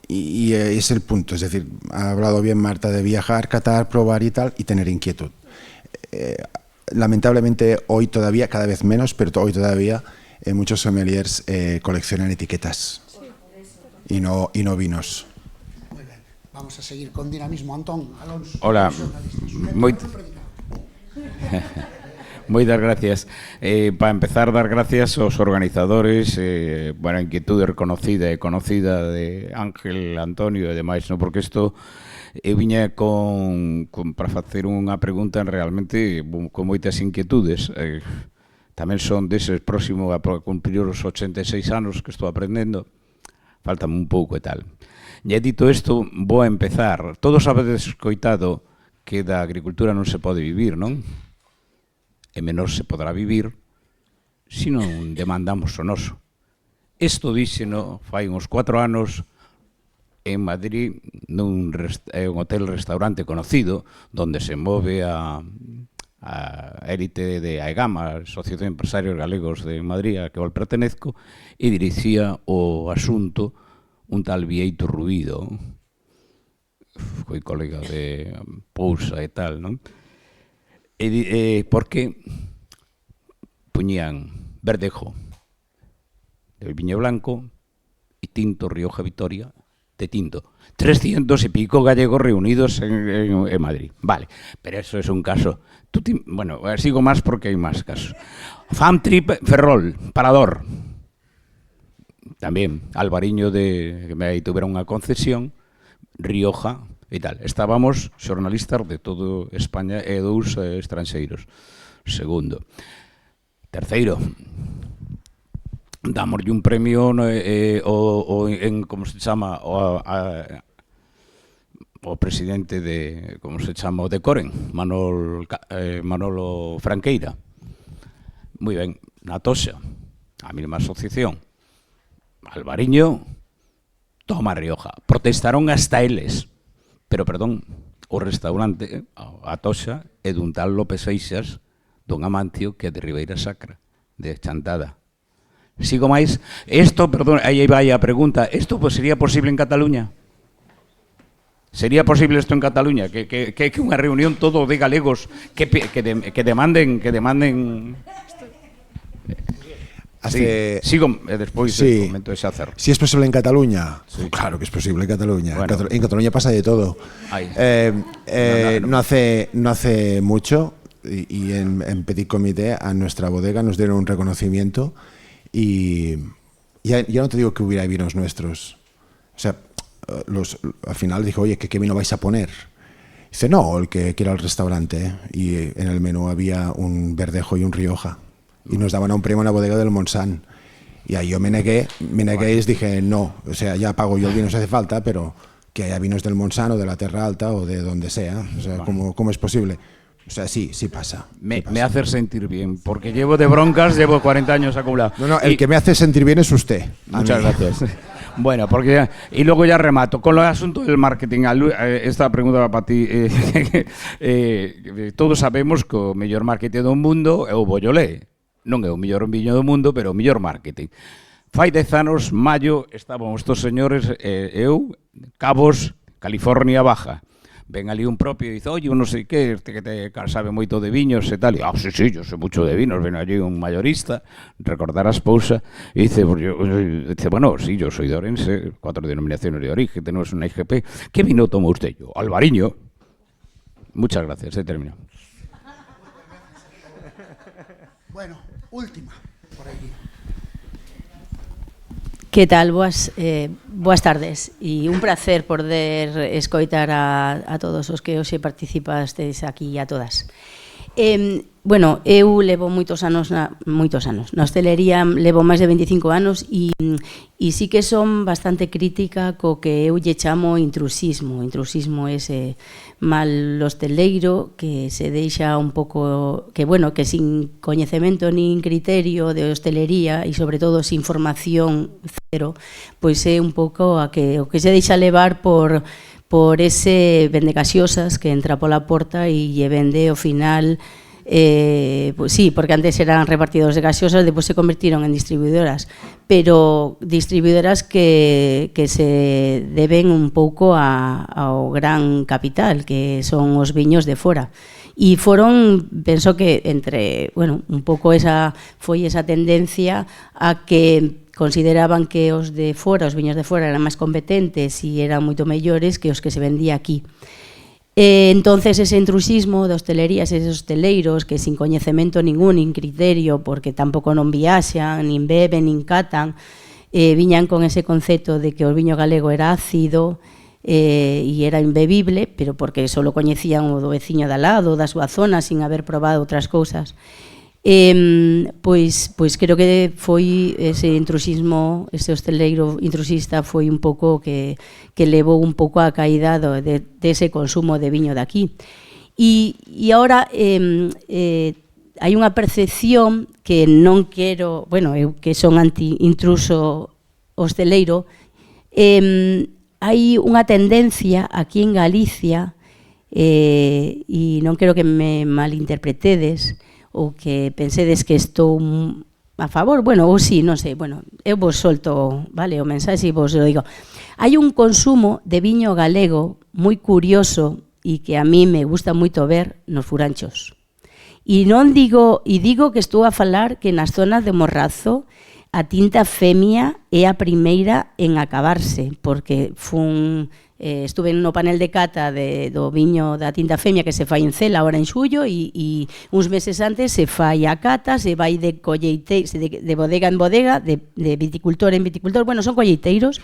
Y es el punto, es decir, ha hablado bien Marta de viajar, catar, probar y tal, y tener inquietud. Lamentablemente hoy todavía, cada vez menos, pero hoy todavía muchos sommeliers coleccionan etiquetas y no vinos. Muy bien, vamos a seguir con dinamismo. Antón, Alonso. Hola, Moitas gracias. Para empezar, dar gracias aos organizadores, para a inquietude reconocida e conocida de Ángel, Antonio e demais, non? Porque isto eu viña para facer unha pregunta realmente con moitas inquietudes. Tamén son deses próximo a cumprir os 86 anos que estou aprendendo. Faltame un pouco e tal. E dito isto, vou a empezar. Todos habedes escoitado que da agricultura non se pode vivir, non? E menos se podrá vivir se non demandamos o noso. Isto díxeno fai uns 4 anos en Madrid, nun hotel-restaurante conocido, onde se move a élite de AEGAMA, a Asociación de Empresarios Galegos de Madrid, a que eu pertenezco, e dirixía o asunto un tal Vieito Rubido, foi colega de Pousa e tal, non? Porque puñían verdejo de viño blanco e tinto Rioja Vitoria de tinto. 300 e pico gallegos reunidos en Madrid. Vale, pero eso es un caso. Bueno, sigo máis porque hai máis casos. Famtrip Ferrol, Parador. Tamén, Alvariño que me tuveron unha concesión, Rioja e tal. Estábamos xornalistas de todo España e 2 estranxeiros. Segundo. Terceiro, damoslle un premio como se chama o presidente de, como se chama, o de Coren, Manolo Franqueira. Moi ben, na Toxa, a mesma asociación, Alvariño, toma Rioja. Protestaron hasta eles. Pero, perdón, o restaurante, a Toxa, é dun tal López Seixas, don Amancio, que é de Ribeira Sacra, de Chantada. Sigo máis. Isto, perdón, aí vai a pregunta, isto sería posible en Cataluña? Sería posible isto en Cataluña? Que unha reunión todo de galegos que demanden... Hace... Sí, sigo, despois comento ese hacer. Si es posible en Cataluña, sí. Claro que es posible en Cataluña. Bueno. En Cataluña pasa de todo. No hace mucho, y en Petit Comité, a nuestra bodega nos dieron un reconocimiento y ya no te digo que hubiera vinos nuestros. O sea, al final dijo, oye, ¿qué vino vais a poner? Dice, no, el que quiera el restaurante. Y en el menú había un Verdejo y un Rioja. Y nos daban a un premio en la bodega del Montsant. Y ahí yo me negué y les dije, no, o sea, ya pago yo el vino si hace falta, pero que haya vinos del Montsant o de la Terra Alta o de donde sea. O sea, ¿cómo es posible? O sea, sí pasa. Me hace sentir bien, porque llevo de broncas, llevo 40 años acumulado. No, el que me hace sentir bien es usted. Muchas gracias. Bueno, porque y luego ya remato. Con el asunto del marketing, esta pregunta va para ti. Todos sabemos que o mellor marketing do mundo é o Beaujolais. Non é o mellor viño do mundo, pero o mellor marketing. Fai 10 anos, maio, estábamos estos señores, eu, Cabos, California Baja. Ven ali un propio e dice, oye, non sei que te sabe moito de viños e tal. E, sí, yo sé mucho de vinos. Ven allí un mayorista, recordar a esposa, e dice, bueno, sí, yo soy de Orense, 4 denominaciones de origen, tenemos una IGP. ¿Qué vino toma usted? Yo, Alvariño. Muchas gracias, he terminado. Bueno, última, por aquí. Que tal? Boas tardes e un placer poder escoitar a todos os que hoxe participastes aquí a todas. Bueno, eu levo moitos anos na hostelería, levo máis de 25 anos e sí que son bastante crítica co que eu lle chamo intrusismo. Intrusismo ese mal hosteleiro que se deixa un pouco, que sin coñecemento nin criterio de hostelería e sobre todo sin formación cero, pois é un pouco o que se deixa levar por ese vendegaxiosas que entra pola porta e lle vende ao final, pues sí, porque antes eran repartidores de gaseosas, despois se convertiron en distribuidoras, pero distribuidoras que se deben un pouco ao gran capital, que son os viños de fora. E penso que un pouco foi esa tendencia a que consideraban que os de fora, os viños de fora eran máis competentes e eran moito mellores que os que se vendía aquí. Entonces ese intrusismo de hostelerías, esos hosteleiros que sin coñecemento ningún, nin criterio, porque tampouco non viaxan, nin beben, nin catan, viñan con ese concepto de que o viño galego era ácido e era imbebible, pero porque só coñecían o do veciño de al lado, da súa zona, sin haber probado outras cousas. Pois creo que foi ese intrusismo, ese hosteleiro intrusista foi un pouco que levou un pouco a caída de ese consumo de viño de aquí. E agora hai unha percepción que non quero, bueno, eu que son anti-intruso hosteleiro, hai unha tendencia aquí en Galicia, e non quero que me malinterpretedes ou que pensedes que estou a favor, bueno, ou si, non sei, bueno, eu vos solto, vale, o mensaxe e vos lo digo. Hai un consumo de viño galego moi curioso e que a mí me gusta moito ver nos furanchos. E non digo, e digo que estou a falar que nas zonas de Morrazo a tinta femia é a primeira en acabarse, porque estuve no panel de cata do viño da tinta femia que se fai en Cela agora en xullo e uns meses antes se fai a cata, se vai de colleiteiros, de bodega en bodega, de viticultor en viticultor, bueno, son colleiteiros,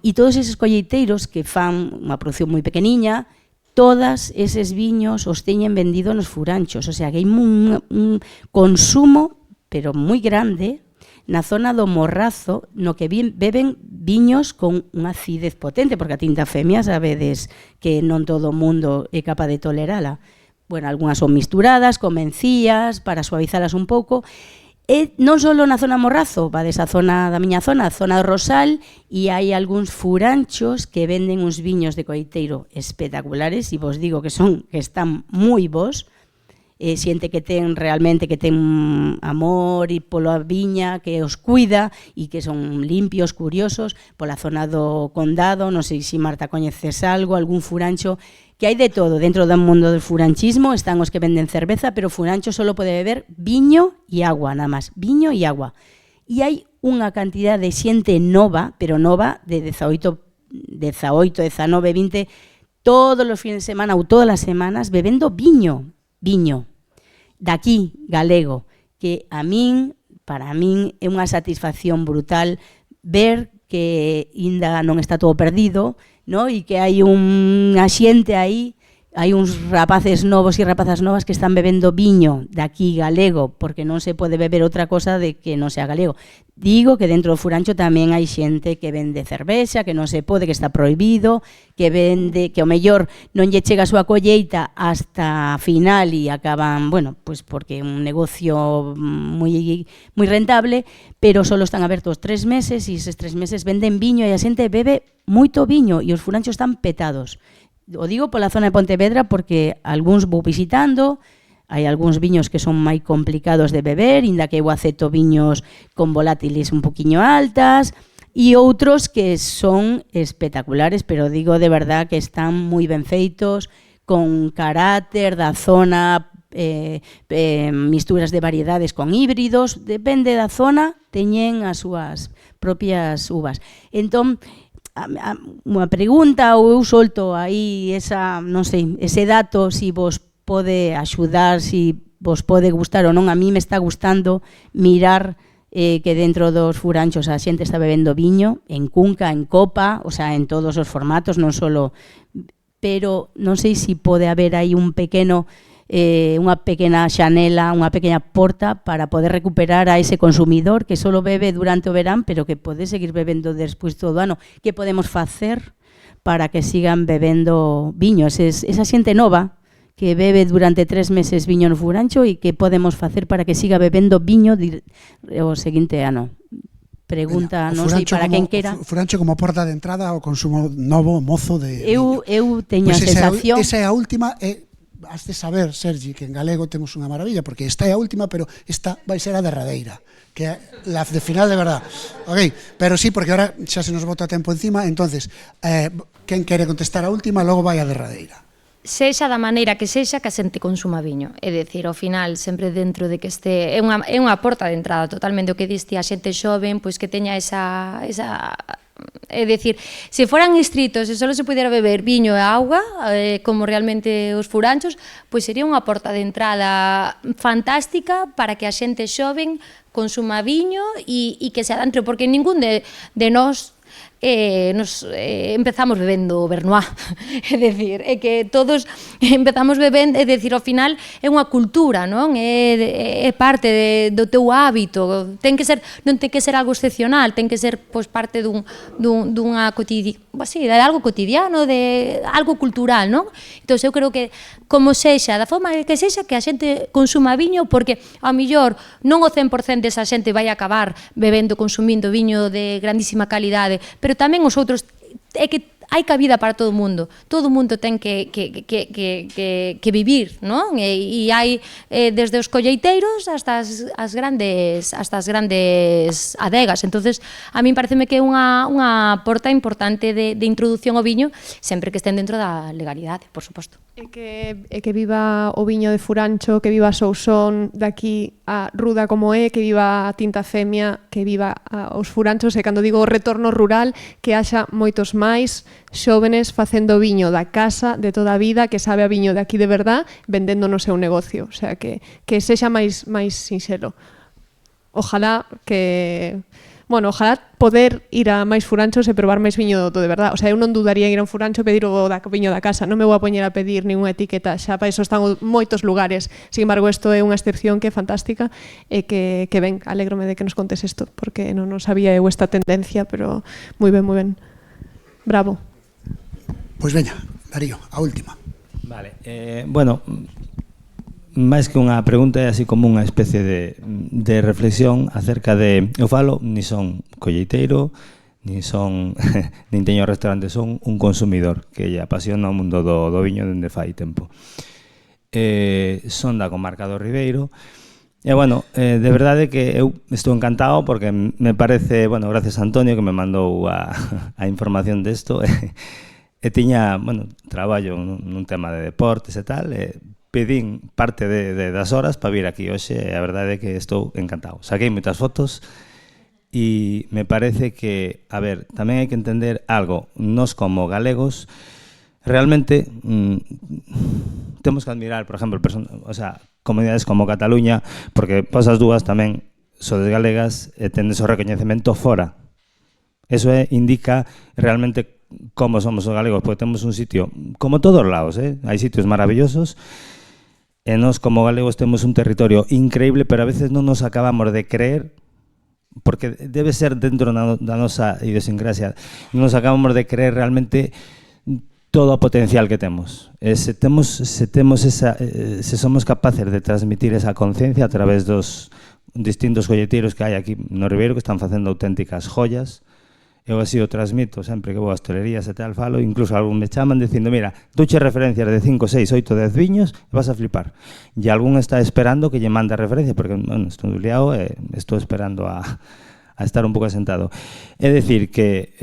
e todos eses colleiteiros que fan unha produción moi pequeniña, todas eses viños os teñen vendido nos furanchos, o sea, que hai un consumo, pero moi grande, na zona do Morrazo, no que beben viños con unha acidez potente, porque a tinta femia sabedes que non todo o mundo é capaz de tolerala. Bueno, algunhas son misturadas, con mencías, para suavizalas un pouco, e non só na zona Morrazo, va desa zona da miña zona, a zona do Rosal, e hai algúns furanchos que venden uns viños de coiteiro espectaculares, e vos digo que están moi bons, xente que ten realmente amor e pola viña, que os cuida e que son limpios, curiosos, pola zona do Condado, non sei se Marta coñeces algún furancho, que hai de todo dentro do mundo del furanchismo, están os que venden cerveza, pero o furancho só pode beber viño e agua, nada máis, viño e agua. E hai unha cantidad de xente nova, pero nova de 18, 19, 20, todos os fines de semana ou todas as semanas bebendo viño daqui, galego, que para min é unha satisfacción brutal ver que ainda non está todo perdido, no? E que hai unha xente aí, hai uns rapaces novos e rapazas novas que están bebendo viño daqui galego, porque non se pode beber outra cosa de que non sea galego. Digo que dentro do furancho tamén hai xente que vende cervexa, que non se pode, que está prohibido, que vende, que o mellor non lle chega a súa colleita hasta final e acaban, bueno, pues porque é un negocio moi rentable, pero só están abertos 3 meses e eses 3 meses venden viño e a xente bebe moito viño e os furanchos están petados. O digo pola zona de Pontevedra porque algúns vou visitando, hai algúns viños que son máis complicados de beber, inda que eu acepto viños con volátiles un poquinho altas, e outros que son espectaculares, pero digo de verdad que están moi ben feitos, con carácter da zona, misturas de variedades con híbridos, depende da zona, teñen as súas propias uvas. Entón, unha pregunta ou eu solto aí non sei, ese dato, si vos pode axudar, si vos pode gustar ou non. A mí me está gustando mirar que dentro dos furanchos a xente está bebendo viño en cunca, en copa, o sea, en todos os formatos, non solo, pero non sei si pode haber aí un pequeno unha pequena xanela, unha pequena porta para poder recuperar a ese consumidor que só bebe durante o verán, pero que pode seguir bebendo despois todo o ano. Que podemos facer para que sigan bebendo viño? Esa xente nova que bebe durante 3 meses viño no furancho e que podemos facer para que siga bebendo viño o seguinte ano? Pregunta, non sei, para quen quera. Furancho como porta de entrada ao consumo novo, mozo de viño. Eu teño a sensación... Esa é a última... Has de saber, Sergi, que en galego temos unha maravilla, porque esta é a última, pero esta vai ser a derradeira, que é la de final de verdad. Ok, pero sí, porque ahora xa se nos bota tempo encima, entonces, quen quere contestar a última, logo vai a derradeira. Sexa da maneira que sexa que a xente consuma viño, é dicir, ao final sempre dentro de que este é unha porta de entrada totalmente o que diste a xente xoven, pois que teña esa É dicir, se foran estritos e só se pudiera beber viño e auga, como realmente os furanchos, pois sería unha porta de entrada fantástica para que a xente xoven consuma viño e que se adentre, porque ningún de nós empezamos bebendo Bernois, é dicir, é que todos empezamos bebendo, é dicir, ao final é unha cultura, non? É parte do teu hábito, non ten que ser algo excepcional, ten que ser pois parte dunha de algo cotidiano, de algo cultural, non? Entón eu creo que como sexa, da forma que sexa, que a xente consuma viño, porque ao millor non o 100% desa xente vai acabar bebendo, consumindo viño de grandísima calidade, pero tamén os outros, é que hai cabida para todo o mundo ten que vivir, non? E hai desde os colleiteiros hasta as grandes adegas. Entonces, a min pareceme que é unha porta importante de introducción ao viño, sempre que estén dentro da legalidade, por suposto. E que viva o viño de Furancho, que viva Sousón, daqui a Ruda como é, que viva a Tinta Femia, que viva os furanchos, e cando digo o retorno rural, que haxa moitos máis xóvenes facendo viño da casa de toda a vida, que sabe a viño de aquí de verdad, vendendo no seu negocio. O sea, que sexa máis sinxelo. Ojalá que... Bueno, ojalá poder ir a máis furanchos e probar máis viño de verdad. O sea, eu non dudaría en ir a un furancho e pedir o viño da casa. Non me vou a poñer a pedir ninguna etiqueta. Xa para iso están moitos lugares. Sin embargo, isto é unha excepción que é fantástica e que ben, alégrome de que nos contes isto, porque non sabía eu esta tendencia, pero moi ben, moi ben. Bravo. Pois veña, Darío, a última. Vale, bueno, máis que unha pregunta é así como unha especie de reflexión acerca de, eu falo, ni son colleiteiro, ni son nin teño restaurante, son un consumidor que lle apasiona o mundo do viño dende fai tempo. Son da comarca do Ribeiro e, bueno, de verdade que eu estou encantado porque me parece, bueno, gracias a Antonio que me mandou a información desto e tiña, bueno, traballo nun tema de deportes e tal, pedín parte das horas para vir aquí hoxe e a verdade é que estou encantado. Saquei moitas fotos e me parece que, a ver, tamén hai que entender algo. Nos como galegos realmente temos que admirar, por exemplo, comunidades como Cataluña, porque as dúas tamén sodes galegas e tendes o recoñecemento fora. Eso indica realmente como somos os galegos, porque temos un sitio, como todos lados, hai sitios maravillosos, e nós como galegos temos un territorio increíble, pero a veces non nos acabamos de creer, porque debe ser dentro da nosa idiosincrasia, non nos acabamos de creer realmente todo o potencial que temos. Se somos capaces de transmitir esa conciencia a través dos distintos colleteiros que hai aquí no Ribeiro, que están facendo auténticas joyas. Eu así o transmito sempre que vou ás tolerías e tal, falo, incluso algún me chaman dicindo, mira, douche referencias de 5, 6, 8, 10 viños e vas a flipar. E algún está esperando que lle mande a referencia, porque, bueno, estou liado e estou esperando a estar un pouco asentado. É dicir que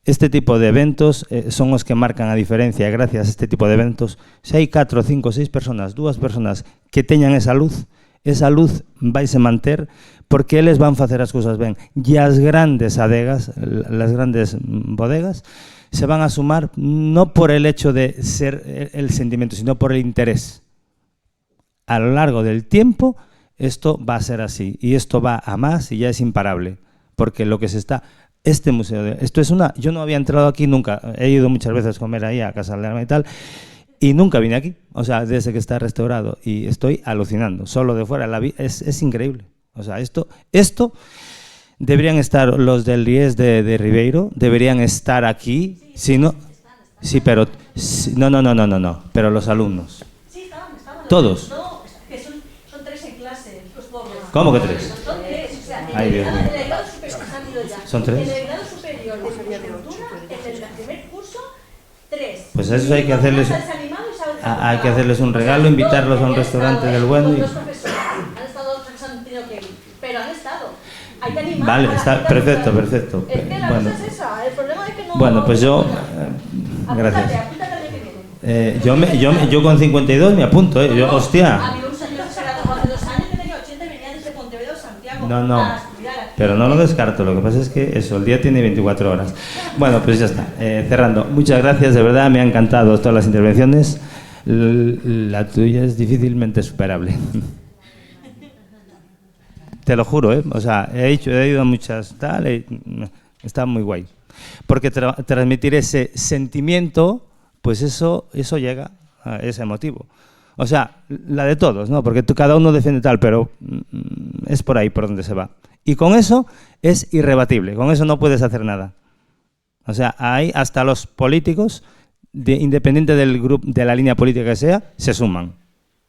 este tipo de eventos son os que marcan a diferencia, e gracias a este tipo de eventos, se hai 4, 5, 6 personas, 2 personas que teñan esa luz vaise manter porque eles van facer as cousas ben. E as grandes adegas, las grandes bodegas, se van a sumar no por el hecho de ser el sentimiento, sino por el interés. A lo largo del tiempo, esto va a ser así. Y esto va a más y ya es imparable. Porque lo que se está... Este museo... Esto es una... Yo no había entrado aquí nunca. He ido muchas veces a comer ahí a Casa del Arma y tal. Y nunca vine aquí. O sea, desde que está restaurado. Y estoy alucinando. Solo de fuera. Es increíble. O sea, esto deberían estar los del IES de Ribeiro, deberían estar aquí, si no, sí, pero no, pero los alumnos. Sí, estaban todos. No, que son 3 en clase, los pobres. ¿Cómo que 3? Son 3, o sea, ay, Dios mío. En el grado superior han ido ya. ¿Son 3? En el grado superior de agricultura, en el primer curso, 3. Pues a eso hay que hacerles un regalo, invitarlos a un restaurante del bueno y... Vale, está perfecto. Es que la bueno, cosa es esa, el problema es que no... Bueno, pues yo... gracias. Yo con 52 me apunto, yo, hostia. Había un señor que se graduó hace 2 años que tenía 80 y venía desde Pontevedra a Santiago no, a estudiar aquí. pero no lo descarto. Lo que pasa es que eso, el día tiene 24 horas. Bueno, pues ya está. Cerrando. Muchas gracias, de verdad, me han encantado todas las intervenciones. La tuya es difícilmente superable. Te lo juro, ¿eh? O sea, he ido a muchas tal, está muy guay. Porque transmitir ese sentimiento, pues eso llega, es emotivo. O sea, la de todos, ¿no? Porque cada uno defiende tal, pero es por ahí por donde se va. Y con eso es irrebatible, con eso no puedes hacer nada. O sea, ahí hasta los políticos, independiente del grupo, de la línea política que sea, se suman,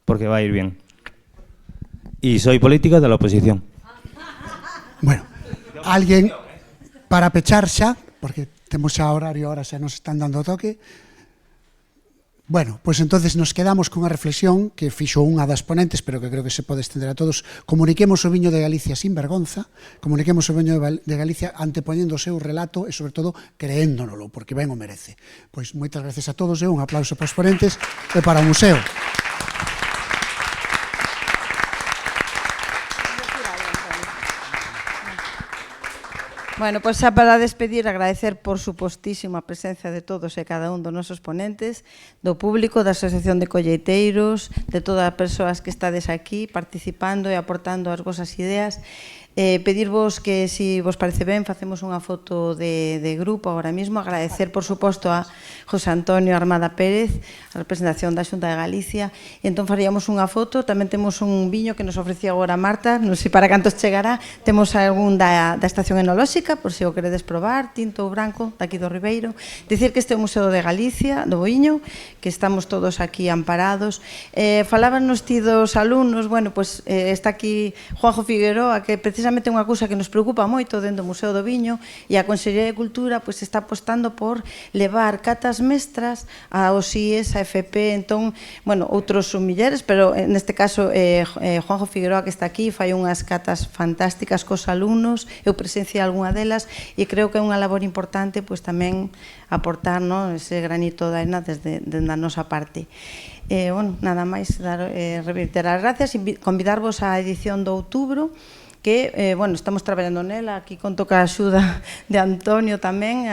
porque va a ir bien. Y soy político de la oposición. Bueno, alguén para pechar xa, porque temos xa horario, ahora xa nos están dando toque. Bueno, pois entonces nos quedamos cunha reflexión que fixo unha das ponentes, pero que creo que se pode estender a todos. Comuniquemos o viño de Galicia sin vergonza, comuniquemos o viño de Galicia antepoñendo o seu relato e, sobre todo, creéndonolo, porque ben o merece. Pois moitas gracias a todos e un aplauso para os ponentes e para o museo. Bueno, pois xa para despedir, agradecer por supostísimo a presencia de todos e cada un dos nosos ponentes, do público, da Asociación de Colleiteiros, de todas as persoas que estades aquí participando e aportando as vosas ideas. Pedirvos que, se vos parece ben, facemos unha foto de grupo agora mesmo. Agradecer, por suposto, a José Antonio Armada Pérez, a representación da Xunta de Galicia. E entón faríamos unha foto. Tamén temos un viño que nos ofrecía agora Marta, non sei para cantos chegará. Temos algún da estación enolóxica, por se o queredes probar, tinto ou branco, daqui do Ribeiro. Dicir que este é o Museo de Galicia, do Boiño, que estamos todos aquí amparados. Falaban-nos ti dos alumnos, bueno, pois está aquí Juanjo Figueroa, que precisamente é unha cousa que nos preocupa moito dentro do Museo do Viño, e a Consellería de Cultura pois está apostando por levar catas mestras aos IES, a FP, entón, bueno, outros sumilleres, pero neste caso Juanjo Figueroa, que está aquí, fai unhas catas fantásticas cos alumnos, eu presenciei algunha delas, e creo que é unha labor importante pois tamén aportar, no, ese granito de arena desde a nosa parte. Bueno, nada máis, reiterar as gracias, convidarvos á edición de outubro, que, bueno, estamos traballando nela, aquí conto ca axuda de Antonio tamén,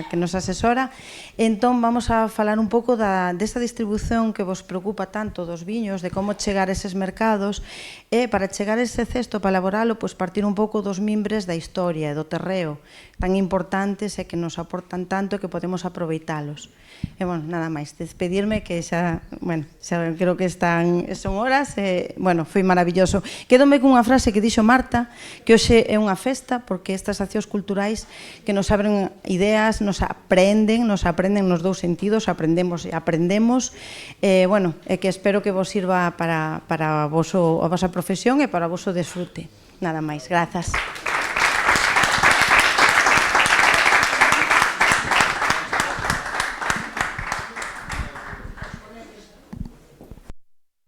que nos asesora. Entón, vamos a falar un pouco desta distribución que vos preocupa tanto dos viños, de como chegar a eses mercados, e para chegar a ese cesto, para elaboralo, pois partir un pouco dos mimbres da historia e do terreo, tan importantes e que nos aportan tanto e que podemos aproveitalos. E, bueno, nada máis, despedirme, que xa, bueno, xa creo que son horas, bueno, foi maravilloso. Quédome cunha frase que dixo Marta, que hoxe é unha festa, porque estas accións culturais que nos abren ideas, nos aprenden nos dous sentidos, aprendemos e aprendemos, bueno, e que espero que vos sirva para a vosa profesión e para o voso desfrute. Nada máis, grazas.